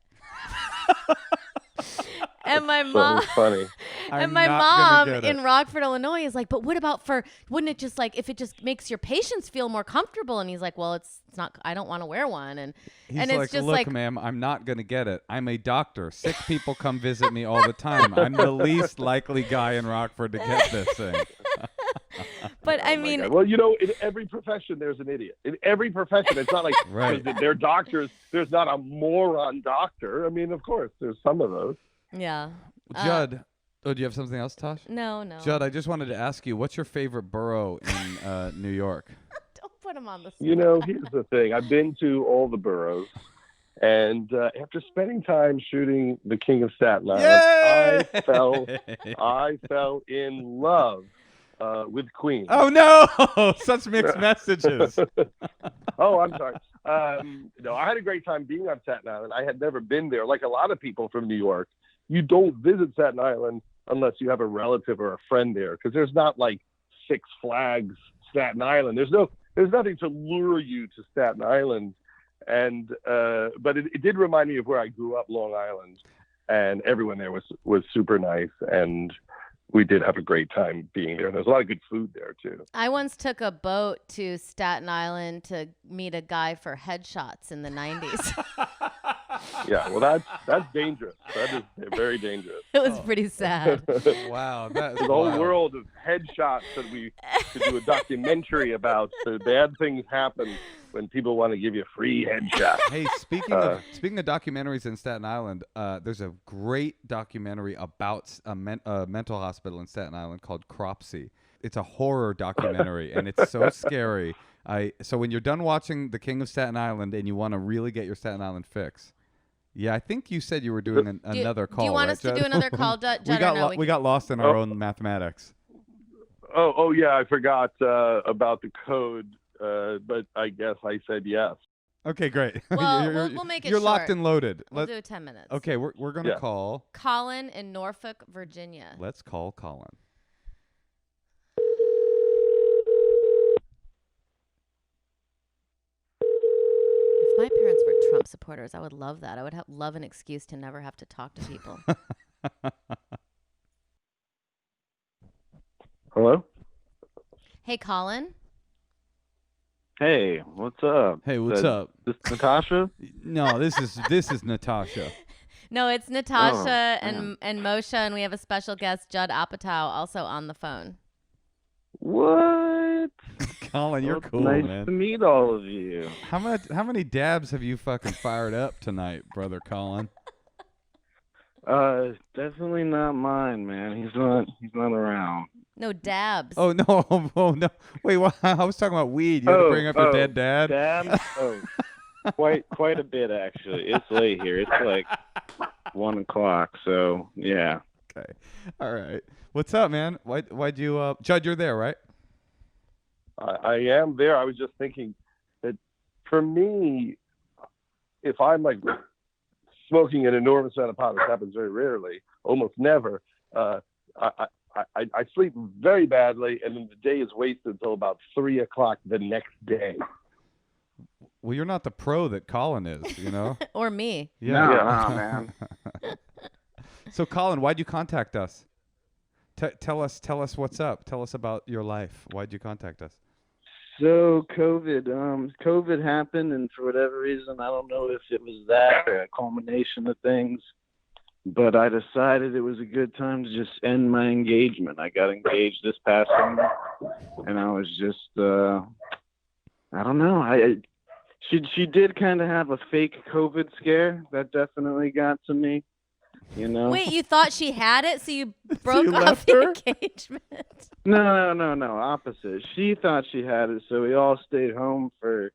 And my mom, funny. And my mom in Rockford, Illinois, is like, but what about wouldn't it just if it just makes your patients feel more comfortable? And he's like, well, it's not. I don't want to wear one. And he's and it's just look, ma'am, I'm not gonna get it. I'm a doctor. Sick people come visit me all the time. I'm the least likely guy in Rockford to get this thing. But I mean, God. Well, in every profession there's an idiot. In every profession, it's not like they're doctors. There's not a moron doctor. I mean, of course, there's some of those. Yeah. Judd, do you have something else, Tosh? No. Judd, I just wanted to ask you, what's your favorite borough in New York? Don't put him on the spot. Here's the thing. I've been to all the boroughs, and after spending time shooting The King of Staten Island, I fell in love with Queens. Oh no! Such mixed messages. Oh, I'm sorry. No, I had a great time being on Staten Island. I had never been there. Like a lot of people from New York, you don't visit Staten Island unless you have a relative or a friend there, because there's not like Six Flags Staten Island. There's nothing to lure you to Staten Island, and but it did remind me of where I grew up, Long Island, and everyone there was super nice, and we did have a great time being there. There's a lot of good food there too. I once took a boat to Staten Island to meet a guy for headshots in the 90s. Yeah, well, that's dangerous. That is very dangerous. It was pretty sad. Wow, that's the whole world of headshots that we could do a documentary about. So bad things happen when people want to give you free headshots. Hey, speaking of documentaries in Staten Island, there's a great documentary about a mental hospital in Staten Island called Cropsey. It's a horror documentary, and it's so scary. So when you're done watching The King of Staten Island and you want to really get your Staten Island fix, yeah, I think you said you were doing another call. Do you want us to do another call, Judd? We got lost in our own mathematics. Oh yeah, I forgot about the code, but I guess I said yes. Okay, great. Well, we'll make it You're short. locked and loaded. We'll do 10 minutes. Okay, we're going to call Colin in Norfolk, Virginia. Let's call Colin. If my parents were Trump supporters, I would love that. I would love an excuse to never have to talk to people. Hello? Hey, Colin. Hey, what's up? Hey, what's up? This Natasha? No, this is Natasha. No, it's Natasha and Moshe, and we have a special guest, Judd Apatow, also on the phone. What? Colin, you're cool, nice man. to meet all of you. How many dabs have you fucking fired up tonight, brother Colin? Definitely not mine, man. He's not around. No dabs. Oh no! Oh no! Wait, what? I was talking about weed. You had to bring up your dead dad. Dad? Oh, quite a bit actually. It's late here. It's like 1 o'clock. So yeah. Okay. All right. What's up, man? Why'd you Judd? You're there, right? I am there. I was just thinking that for me, if I'm like smoking an enormous amount of pot, which happens very rarely, almost never, I sleep very badly, and then the day is wasted until about 3 o'clock the next day. Well, you're not the pro that Colin is, you know? Or me. Yeah. No, man. So, Colin, why'd you contact us? Tell us what's up. Tell us about your life. Why'd you contact us? So COVID happened, and for whatever reason, I don't know if it was that or a culmination of things, but I decided it was a good time to just end my engagement. I got engaged this past summer, and I was just, I don't know. She did kind of have a fake COVID scare that definitely got to me, you know. Wait, you thought she had it, so you broke you off left the her? engagement? No. Opposite. She thought she had it, so we all stayed home for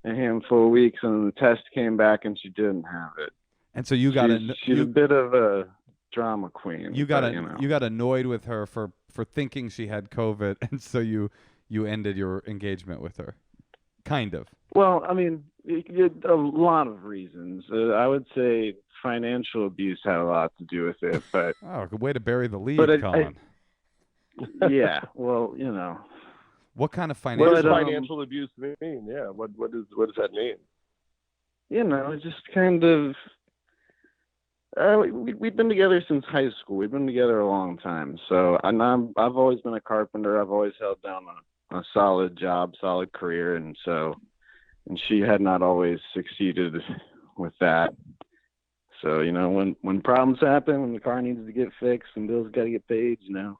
a handful of weeks, and the test came back, and she didn't have it. And so you got She's a bit of a drama queen. you got but, you got annoyed with her for thinking she had COVID, and so you ended your engagement with her. Kind of. Well, I mean, a lot of reasons. I would say financial abuse had a lot to do with it, but Oh, good way to bury the lead, But Colin. yeah, well, you know. What kind of What financial? does financial abuse mean? Yeah, what does that mean? You know, just kind of. We've been together since high school. We've been together a long time. So I've always been a carpenter. I've always held down a solid job, solid career, and she had not always succeeded with that. So you know, when problems happen, when the car needs to get fixed and bills got to get paid, you know.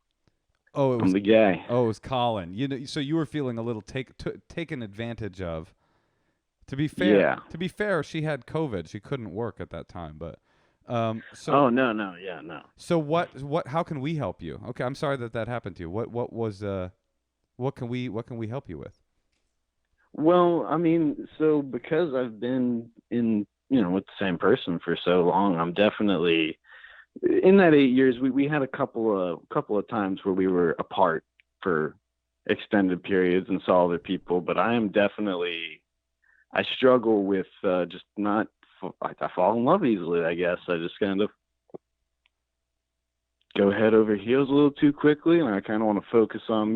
Oh, I'm the guy. Oh, it was Colin. You know, so you were feeling a little taken advantage of. To be fair, she had COVID. She couldn't work at that time, but. No. So what? How can we help you? Okay, I'm sorry that happened to you. What can we help you with? Well, I mean, so because I've been in, you know, with the same person for so long, I'm definitely in that 8 years. We had a couple of times where we were apart for extended periods and saw other people, but I struggle with just not. I fall in love easily, I guess. I just kind of go head over heels a little too quickly, and I kind of want to focus on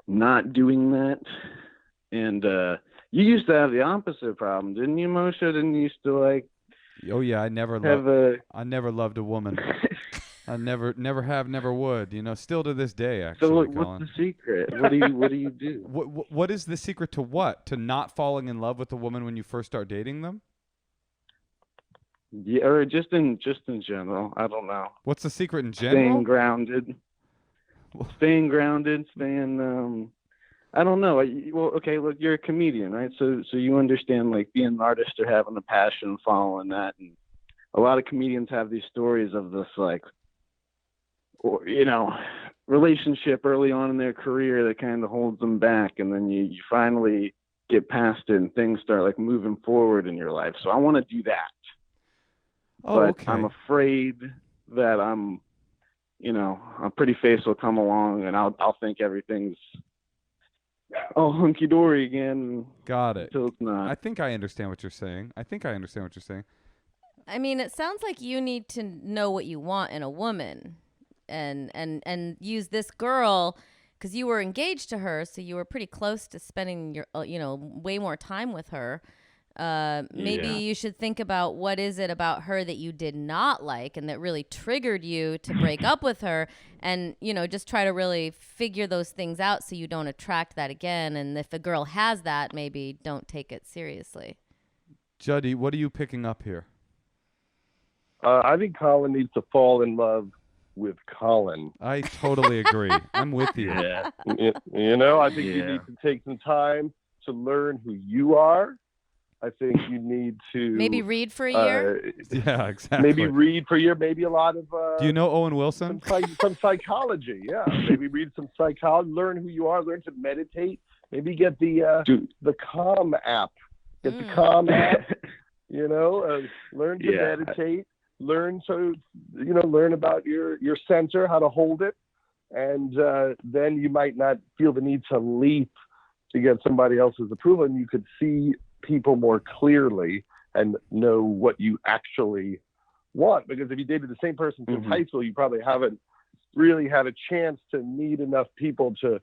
not doing that. And you used to have the opposite problem, didn't you, Moshe? Didn't you used to like? Oh yeah, I never loved a woman. I never have, never would. You know, still to this day, actually. So Colin. what's the secret? What do you do? What is the secret to what? To not falling in love with a woman when you first start dating them? Yeah, or just in general. I don't know. What's the secret in general? Staying grounded. I don't know. Well, okay, look, you're a comedian, right? So you understand like being an artist or having a passion and following that, and a lot of comedians have these stories of this like, or you know, relationship early on in their career that kind of holds them back, and then you finally get past it and things start like moving forward in your life. So I want to do that. Oh, but okay. I'm afraid that a pretty face will come along and I'll think everything's all hunky dory again. Got it. Until it's not. I think I understand what you're saying. I mean, it sounds like you need to know what you want in a woman, and use this girl because you were engaged to her, so you were pretty close to spending your way more time with her. Maybe you should think about what is it about her that you did not like and that really triggered you to break up with her, and just try to really figure those things out so you don't attract that again. And if a girl has that, maybe don't take it seriously. Juddy, what are you picking up here? I think Colin needs to fall in love with Colin. I totally agree. I'm with you. Yeah. You know, I think you Yeah. need to take some time to learn who you are. I think you need to Maybe read for a year. Yeah, exactly. Maybe read for a year. Maybe a lot of. Do you know Owen Wilson? Some psychology? Yeah. Maybe read some psychology. Learn who you are. Learn to meditate. Maybe get the Calm app. Get the Calm app. You know, learn to meditate. Learn to, learn about your center, how to hold it, and then you might not feel the need to leap to get somebody else's approval, and you could see people more clearly and know what you actually want. Because if you dated the same person since high school, you probably haven't really had a chance to meet enough people to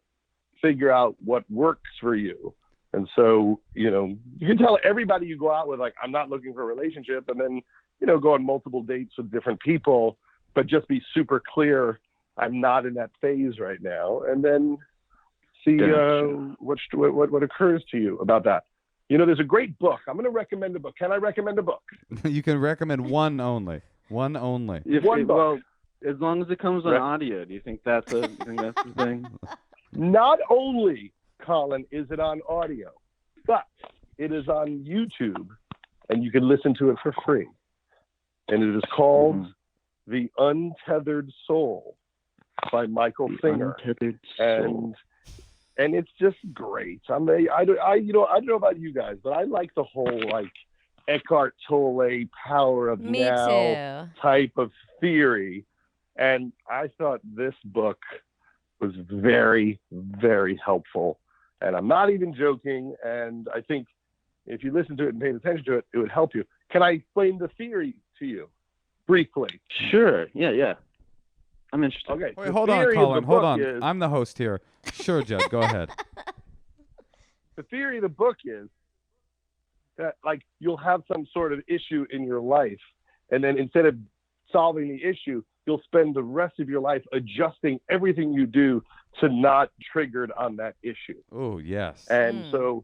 figure out what works for you. And so, you can tell everybody you go out with, like, I'm not looking for a relationship, and then, go on multiple dates with different people, but just be super clear, I'm not in that phase right now. And then see what occurs to you about that. There's a great book. I'm going to recommend a book. Can I recommend a book? You can recommend one only. One only. One book. Well, as long as it comes on audio, do you think that's the thing? Not only, Colin, is it on audio, but it is on YouTube, and you can listen to it for free. And it is called The Untethered Soul by Michael Singer. And it's just great. I don't know about you guys, but I like the whole, like, Eckhart Tolle power of Me now too. type of theory. And I thought this book was very, very helpful. And I'm not even joking. And I think if you listen to it and paid attention to it, it would help you. Can I explain the theory to you briefly? Sure. Yeah. I'm interested. Okay. Wait, hold on, Colin. Hold on. I'm the host here. Sure, Judd. Go ahead. The theory of the book is that, like, you'll have some sort of issue in your life, and then instead of solving the issue, you'll spend the rest of your life adjusting everything you do to not triggered on that issue. Oh, yes. And so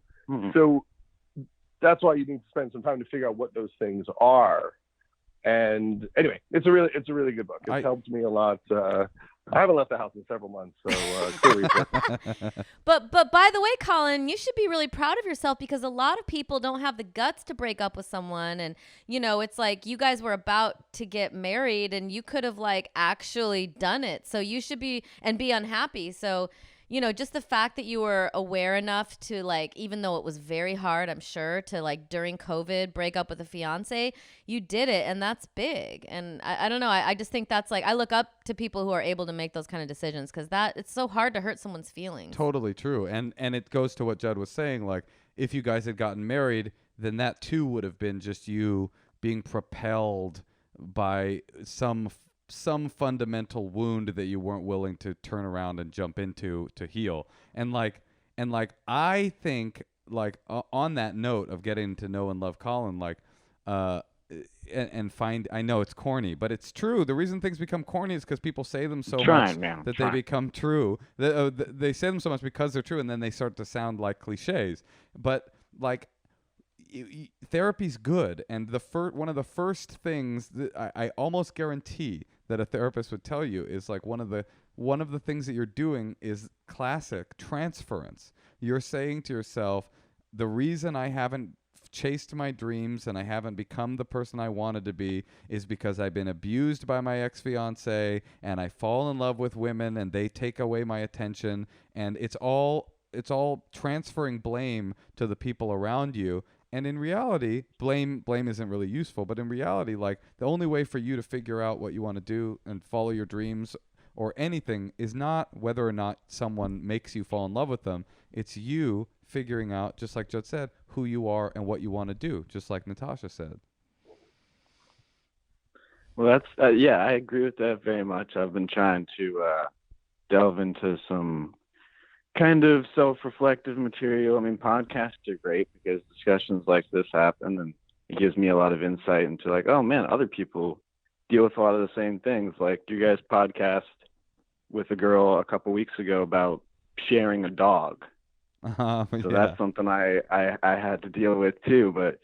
that's why you need to spend some time to figure out what those things are. And anyway, it's a really good book. It's helped me a lot. I haven't left the house in several months, so clearly. But by the way, Colin, you should be really proud of yourself, because a lot of people don't have the guts to break up with someone, and it's like you guys were about to get married, and you could have, like, actually done it. So you should be unhappy. So just the fact that you were aware enough to, like, even though it was very hard, I'm sure, to, like, during COVID break up with a fiance, you did it, and that's big. And I don't know, I just think that's, like, I look up to people who are able to make those kind of decisions, because it's so hard to hurt someone's feelings. Totally true. And it goes to what Judd was saying, like, if you guys had gotten married, then that too would have been just you being propelled by some fundamental wound that you weren't willing to turn around and jump into to heal. And I think, like, on that note of getting to know and love Colin, like, and find, I know it's corny, but it's true. The reason things become corny is because people say them so much that they become true. They say them so much because they're true, and then they start to sound like cliches. But, like, therapy's good, and one of the first things that I almost guarantee that a therapist would tell you is, like, one of the things that you're doing is classic transference. You're saying to yourself, the reason I haven't chased my dreams and I haven't become the person I wanted to be is because I've been abused by my ex-fiance, and I fall in love with women and they take away my attention, and it's all transferring blame to the people around you. And in reality, blame isn't really useful. But in reality, like, the only way for you to figure out what you want to do and follow your dreams or anything is not whether or not someone makes you fall in love with them. It's you figuring out, just like Judd said, who you are and what you want to do, just like Natasha said. Well, that's I agree with that very much. I've been trying to delve into some kind of self-reflective material. I mean, podcasts are great because discussions like this happen, and it gives me a lot of insight into, like, oh man, other people deal with a lot of the same things. Like you guys podcast with a girl a couple weeks ago about sharing a dog. So that's something I had to deal with too. But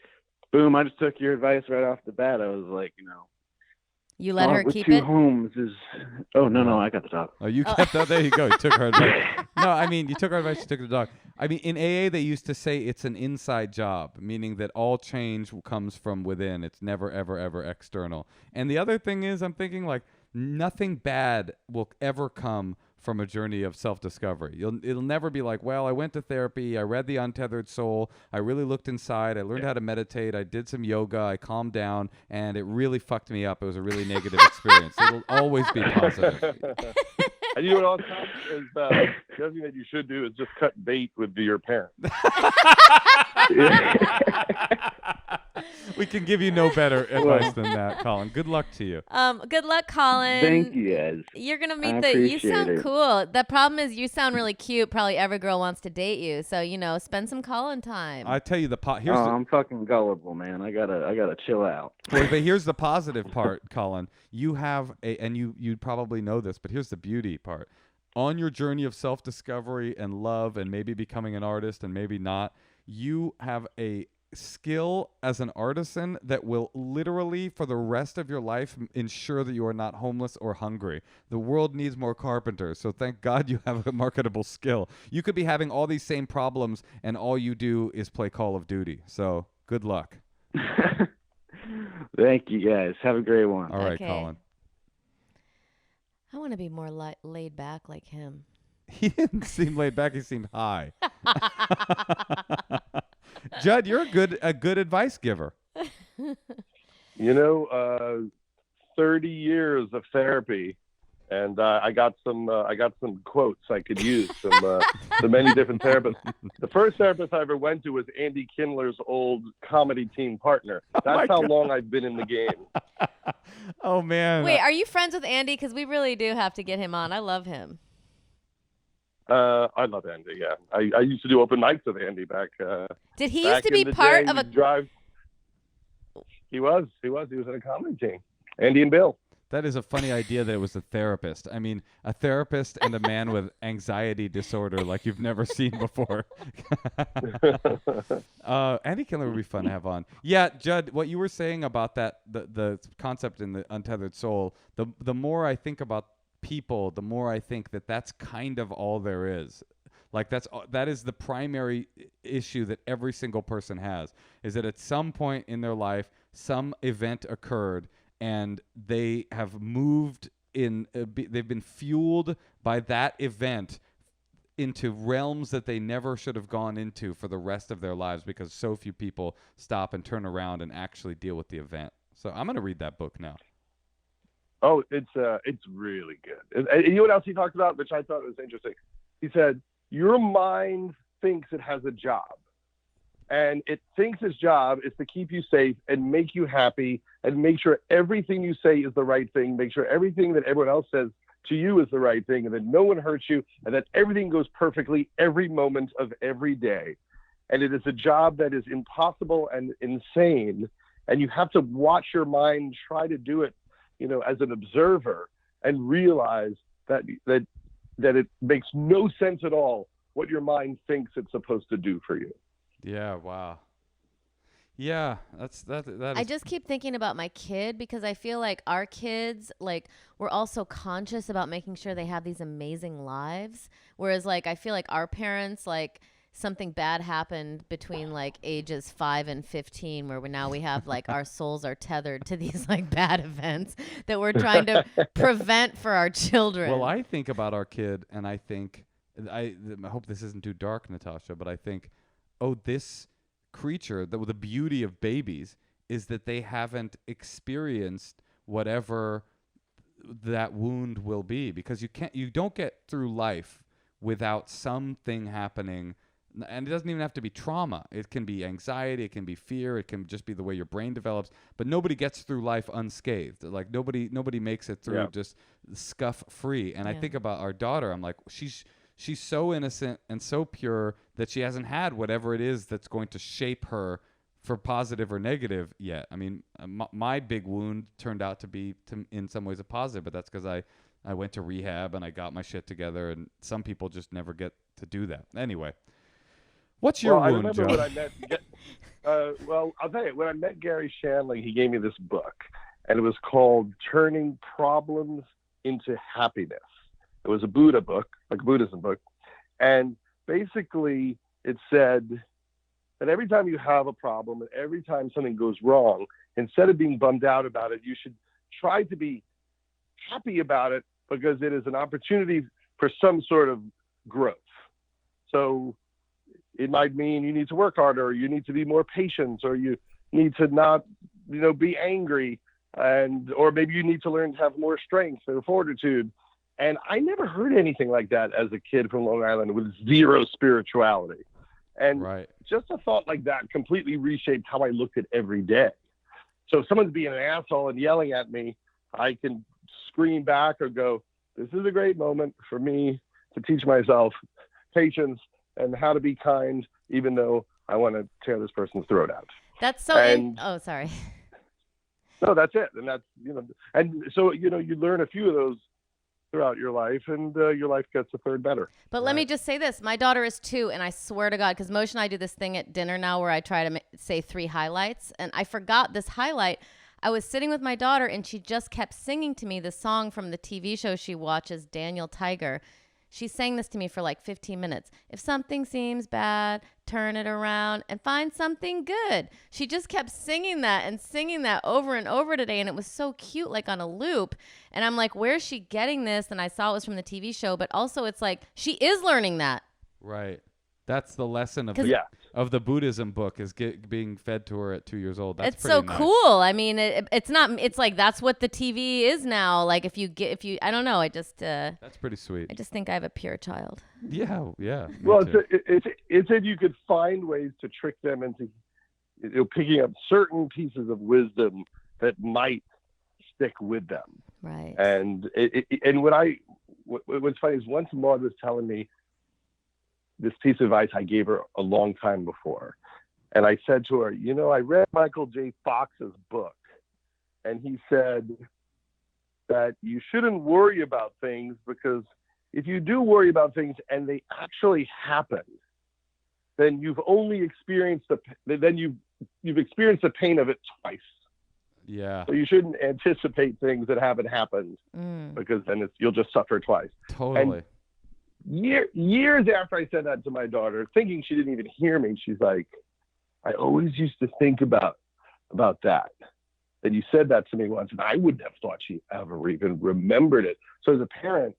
boom, I just took your advice right off the bat. I was like, You let her with keep two it? homes is. Oh no, I got the dog. Oh, you kept that. There you go. You took her advice. No, I mean, you took her advice. You took the dog. I mean, in AA, they used to say it's an inside job, meaning that all change comes from within. It's never, ever, ever external. And the other thing is, I'm thinking like nothing bad will ever come from a journey of self-discovery. It'll never be like, well, I went to therapy, I read The Untethered Soul, I really looked inside, I learned how to meditate, I did some yoga, I calmed down, and it really fucked me up. It was a really negative experience. It'll always be positive. And you know what else is the other thing that you should do is just cut bait with your parents. We can give you no better advice than that, Colin. Good luck to you. Good luck, Colin. Thank you guys. You're gonna I meet you appreciate sound it. cool. The problem is you sound really cute. Probably every girl wants to date you. So, spend some Colin time. I tell you here's I'm fucking gullible, man. I gotta chill out. but here's the positive part, Colin. You have and you probably know this, but here's the beauty part. On your journey of self-discovery and love and maybe becoming an artist and maybe not, you have a skill as an artisan that will literally for the rest of your life ensure that you are not homeless or hungry. The world needs more carpenters, so thank God you have a marketable skill. You could be having all these same problems and all you do is play Call of Duty. So good luck. Thank you guys. Have a great one. All right, Okay. Colin. I want to be more laid back like him. He didn't seem laid back, he seemed high. Judd, you're a good advice giver. 30 years of therapy, and I got some quotes I could use from the many different therapists. The first therapist I ever went to was Andy Kindler's old comedy team partner. That's how long I've been in the game. Oh man. Wait, are you friends with Andy? Because we really do have to get him on. I love him. I love Andy. Yeah, I used to do open mics with Andy back. Did he back used to be in the part day. of a? We'd drive. He was in a comedy team. Andy and Bill. That is a funny idea that it was a therapist. I mean, a therapist and a man with anxiety disorder like you've never seen before. Andy Kindler would be fun to have on. Yeah, Judd, what you were saying about that, the concept in The Untethered Soul, the more I think about people, the more I think that that's kind of all there is. Like that is the primary issue that every single person has, is that at some point in their life, some event occurred and they have moved in, they've been fueled by that event into realms that they never should have gone into for the rest of their lives because so few people stop and turn around and actually deal with the event. So I'm going to read that book now. Oh, it's really good. And you know what else he talked about, which I thought was interesting? He said, your mind thinks it has a job. And it thinks its job is to keep you safe and make you happy and make sure everything you say is the right thing, make sure everything that everyone else says to you is the right thing, and that no one hurts you, and that everything goes perfectly every moment of every day. And it is a job that is impossible and insane. And you have to watch your mind try to do it, as an observer, and realize that it makes no sense at all what your mind thinks it's supposed to do for you. Yeah, wow. Yeah, that is. I just keep thinking about my kid because I feel like our kids, we're also conscious about making sure they have these amazing lives. Whereas, I feel like our parents, something bad happened between ages 5 and 15 where we have our souls are tethered to these bad events that we're trying to prevent for our children. Well, I think about our kid and I think, I hope this isn't too dark, Natasha, but I think, this creature, the beauty of babies is that they haven't experienced whatever that wound will be, because you don't get through life without something happening. And it doesn't even have to be trauma. It can be anxiety. It can be fear. It can just be the way your brain develops. But nobody gets through life unscathed. Nobody makes it through just scuff free. And I think about our daughter. I'm like, she's so innocent and so pure that she hasn't had whatever it is that's going to shape her for positive or negative yet. I mean, my big wound turned out to be in some ways a positive, but that's because I went to rehab and I got my shit together. And some people just never get to do that. Anyway. What's your wound, I remember Joe? when I met. I'll tell you, when I met Gary Shandling, he gave me this book, and it was called Turning Problems into Happiness. It was a Buddha book, like a Buddhism book. And basically it said that every time you have a problem and every time something goes wrong, instead of being bummed out about it, you should try to be happy about it, because it is an opportunity for some sort of growth. So it might mean you need to work harder, or you need to be more patient, or you need to not, be angry, or maybe you need to learn to have more strength or fortitude. And I never heard anything like that as a kid from Long Island with zero spirituality. And just a thought like that completely reshaped how I looked at every day. So if someone's being an asshole and yelling at me, I can scream back or go, this is a great moment for me to teach myself patience and how to be kind, even though I want to tear this person's throat out. That's so. Oh, sorry. No, that's it. And that's, and so, you learn a few of those throughout your life, and your life gets a third better. But let me just say this. My daughter is 2, and I swear to God, because Moshe and I do this thing at dinner now where I try to say 3 highlights, and I forgot this highlight. I was sitting with my daughter, and she just kept singing to me the song from the TV show she watches, Daniel Tiger. She sang this to me for like 15 minutes. If something seems bad, turn it around and find something good. She just kept singing that over and over today. And it was so cute, like on a loop. And I'm like, where's she getting this? And I saw it was from the TV show, but also it's like, she is learning that. Right. That's the lesson of the Buddhism book, is being fed to her at 2 years old. That's it's so nice. Cool. I mean, it's not. It's like that's what the TV is now. Like if you, I don't know. I just. That's pretty sweet. I just think I have a pure child. Yeah. Well, it's if you could find ways to trick them into, picking up certain pieces of wisdom that might stick with them. Right. And what's funny is once Maud was telling me this piece of advice I gave her a long time before. And I said to her, I read Michael J. Fox's book, and he said that you shouldn't worry about things, because if you do worry about things and they actually happen, then you've only experienced you've experienced the pain of it twice. Yeah. So you shouldn't anticipate things that haven't happened, because then you'll just suffer twice. Totally. And years after I said that to my daughter, thinking she didn't even hear me, she's like, I always used to think about that you said that to me once, and I wouldn't have thought she ever even remembered it. So as a parent,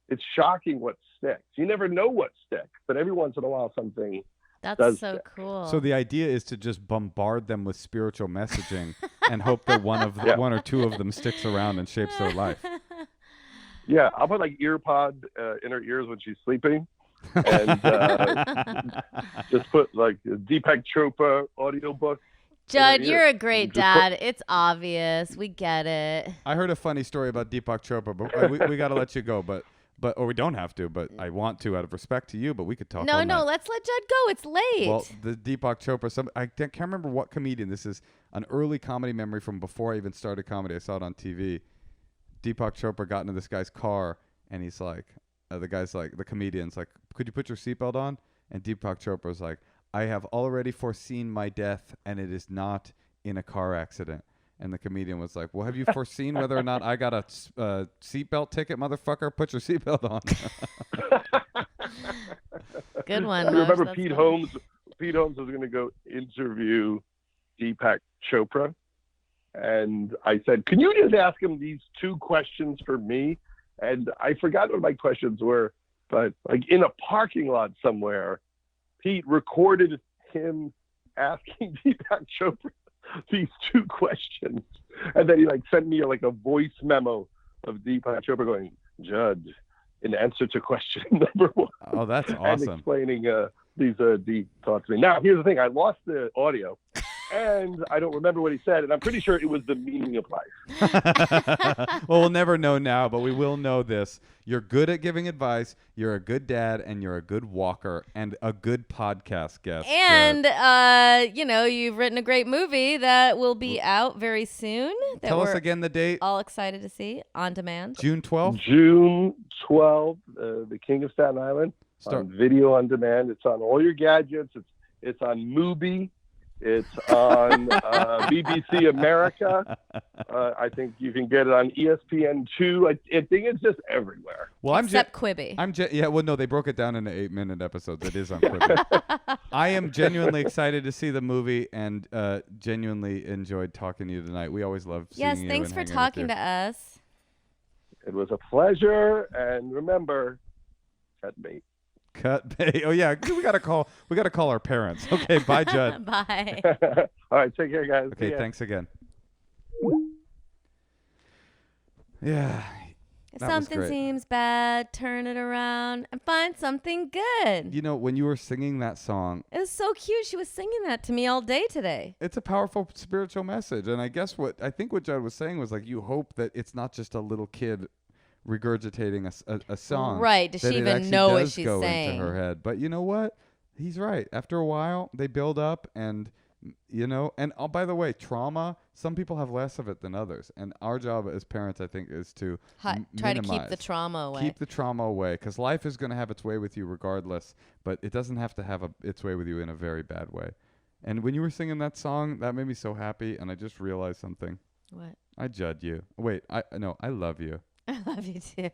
it's shocking what sticks. You never know what sticks, but every once in a while something That's does so stick. cool. So the idea is to just bombard them with spiritual messaging and hope that one or two of them sticks around and shapes their life. Yeah, I'll put like ear pod in her ears when she's sleeping, and just put like a Deepak Chopra audiobook. Judd, you're a great dad. It's obvious. We get it. I heard a funny story about Deepak Chopra, but we got to let you go. But or we don't have to, but I want to out of respect to you. But we could talk. No, all night. let's let Judd go. It's late. Well, the Deepak Chopra. I can't remember what comedian. This is an early comedy memory from before I even started comedy. I saw it on TV. Deepak Chopra got into this guy's car, and he's like, the comedian's like, could you put your seatbelt on? And Deepak Chopra's like, I have already foreseen my death, and it is not in a car accident. And the comedian was like, well, have you foreseen whether or not I got a seatbelt ticket, motherfucker? Put your seatbelt on. Good one. I remember Moshe, Pete Holmes. Pete Holmes was going to go interview Deepak Chopra. And I said, can you just ask him these 2 questions for me? And I forgot what my questions were, but like in a parking lot somewhere, Pete recorded him asking Deepak Chopra these 2 questions. And then he like sent me like a voice memo of Deepak Chopra going, Judd, in answer to question number 1. Oh, that's awesome. And explaining these deep thoughts to me. Now, here's the thing. I lost the audio. And I don't remember what he said, and I'm pretty sure it was the meaning of life. Well, we'll never know now, but we will know this. You're good at giving advice, you're a good dad, and you're a good walker, and a good podcast guest. And, you've written a great movie that will be out very soon. Tell us again the date. All excited to see on demand. June 12th? June 12th, The King of Staten Island, on video on demand. It's on all your gadgets. It's on Mubi. It's on BBC America. I think you can get it on ESPN2. I think it's just everywhere. Well, Except Quibi. Yeah, well, no, they broke it down into 8-minute episodes. It is on Quibi. I am genuinely excited to see the movie and genuinely enjoyed talking to you tonight. We always love seeing you. Yes, thanks and for hanging with talking you. to us. It was a pleasure, and remember, cut bait. Cut bait. Oh yeah, we gotta call our parents. Okay, bye, Judd. Bye. All right, take care, guys. See Okay, ya. thanks again. Yeah. If That was something great. seems bad, turn it around and find something good. You know, when you were singing that song, It was so cute. She was singing that to me all day today. it's a powerful spiritual message. And I guess what Judd was saying was like, you hope that it's not just a little kid regurgitating a song. Right. Does that she it even actually know what does she's go saying? into her head. But you know what? He's right. After a while, they build up and, you know, and oh, by the way, trauma, some people have less of it than others. And our job as parents, I think, is to Try to keep the minimize. trauma away. Keep the trauma away, because life is going to have its way with you regardless, but it doesn't have to have its way with you in a very bad way. And when you were singing that song, that made me so happy, and I just realized something. What? I Judd you. Wait, I love you. I love you too.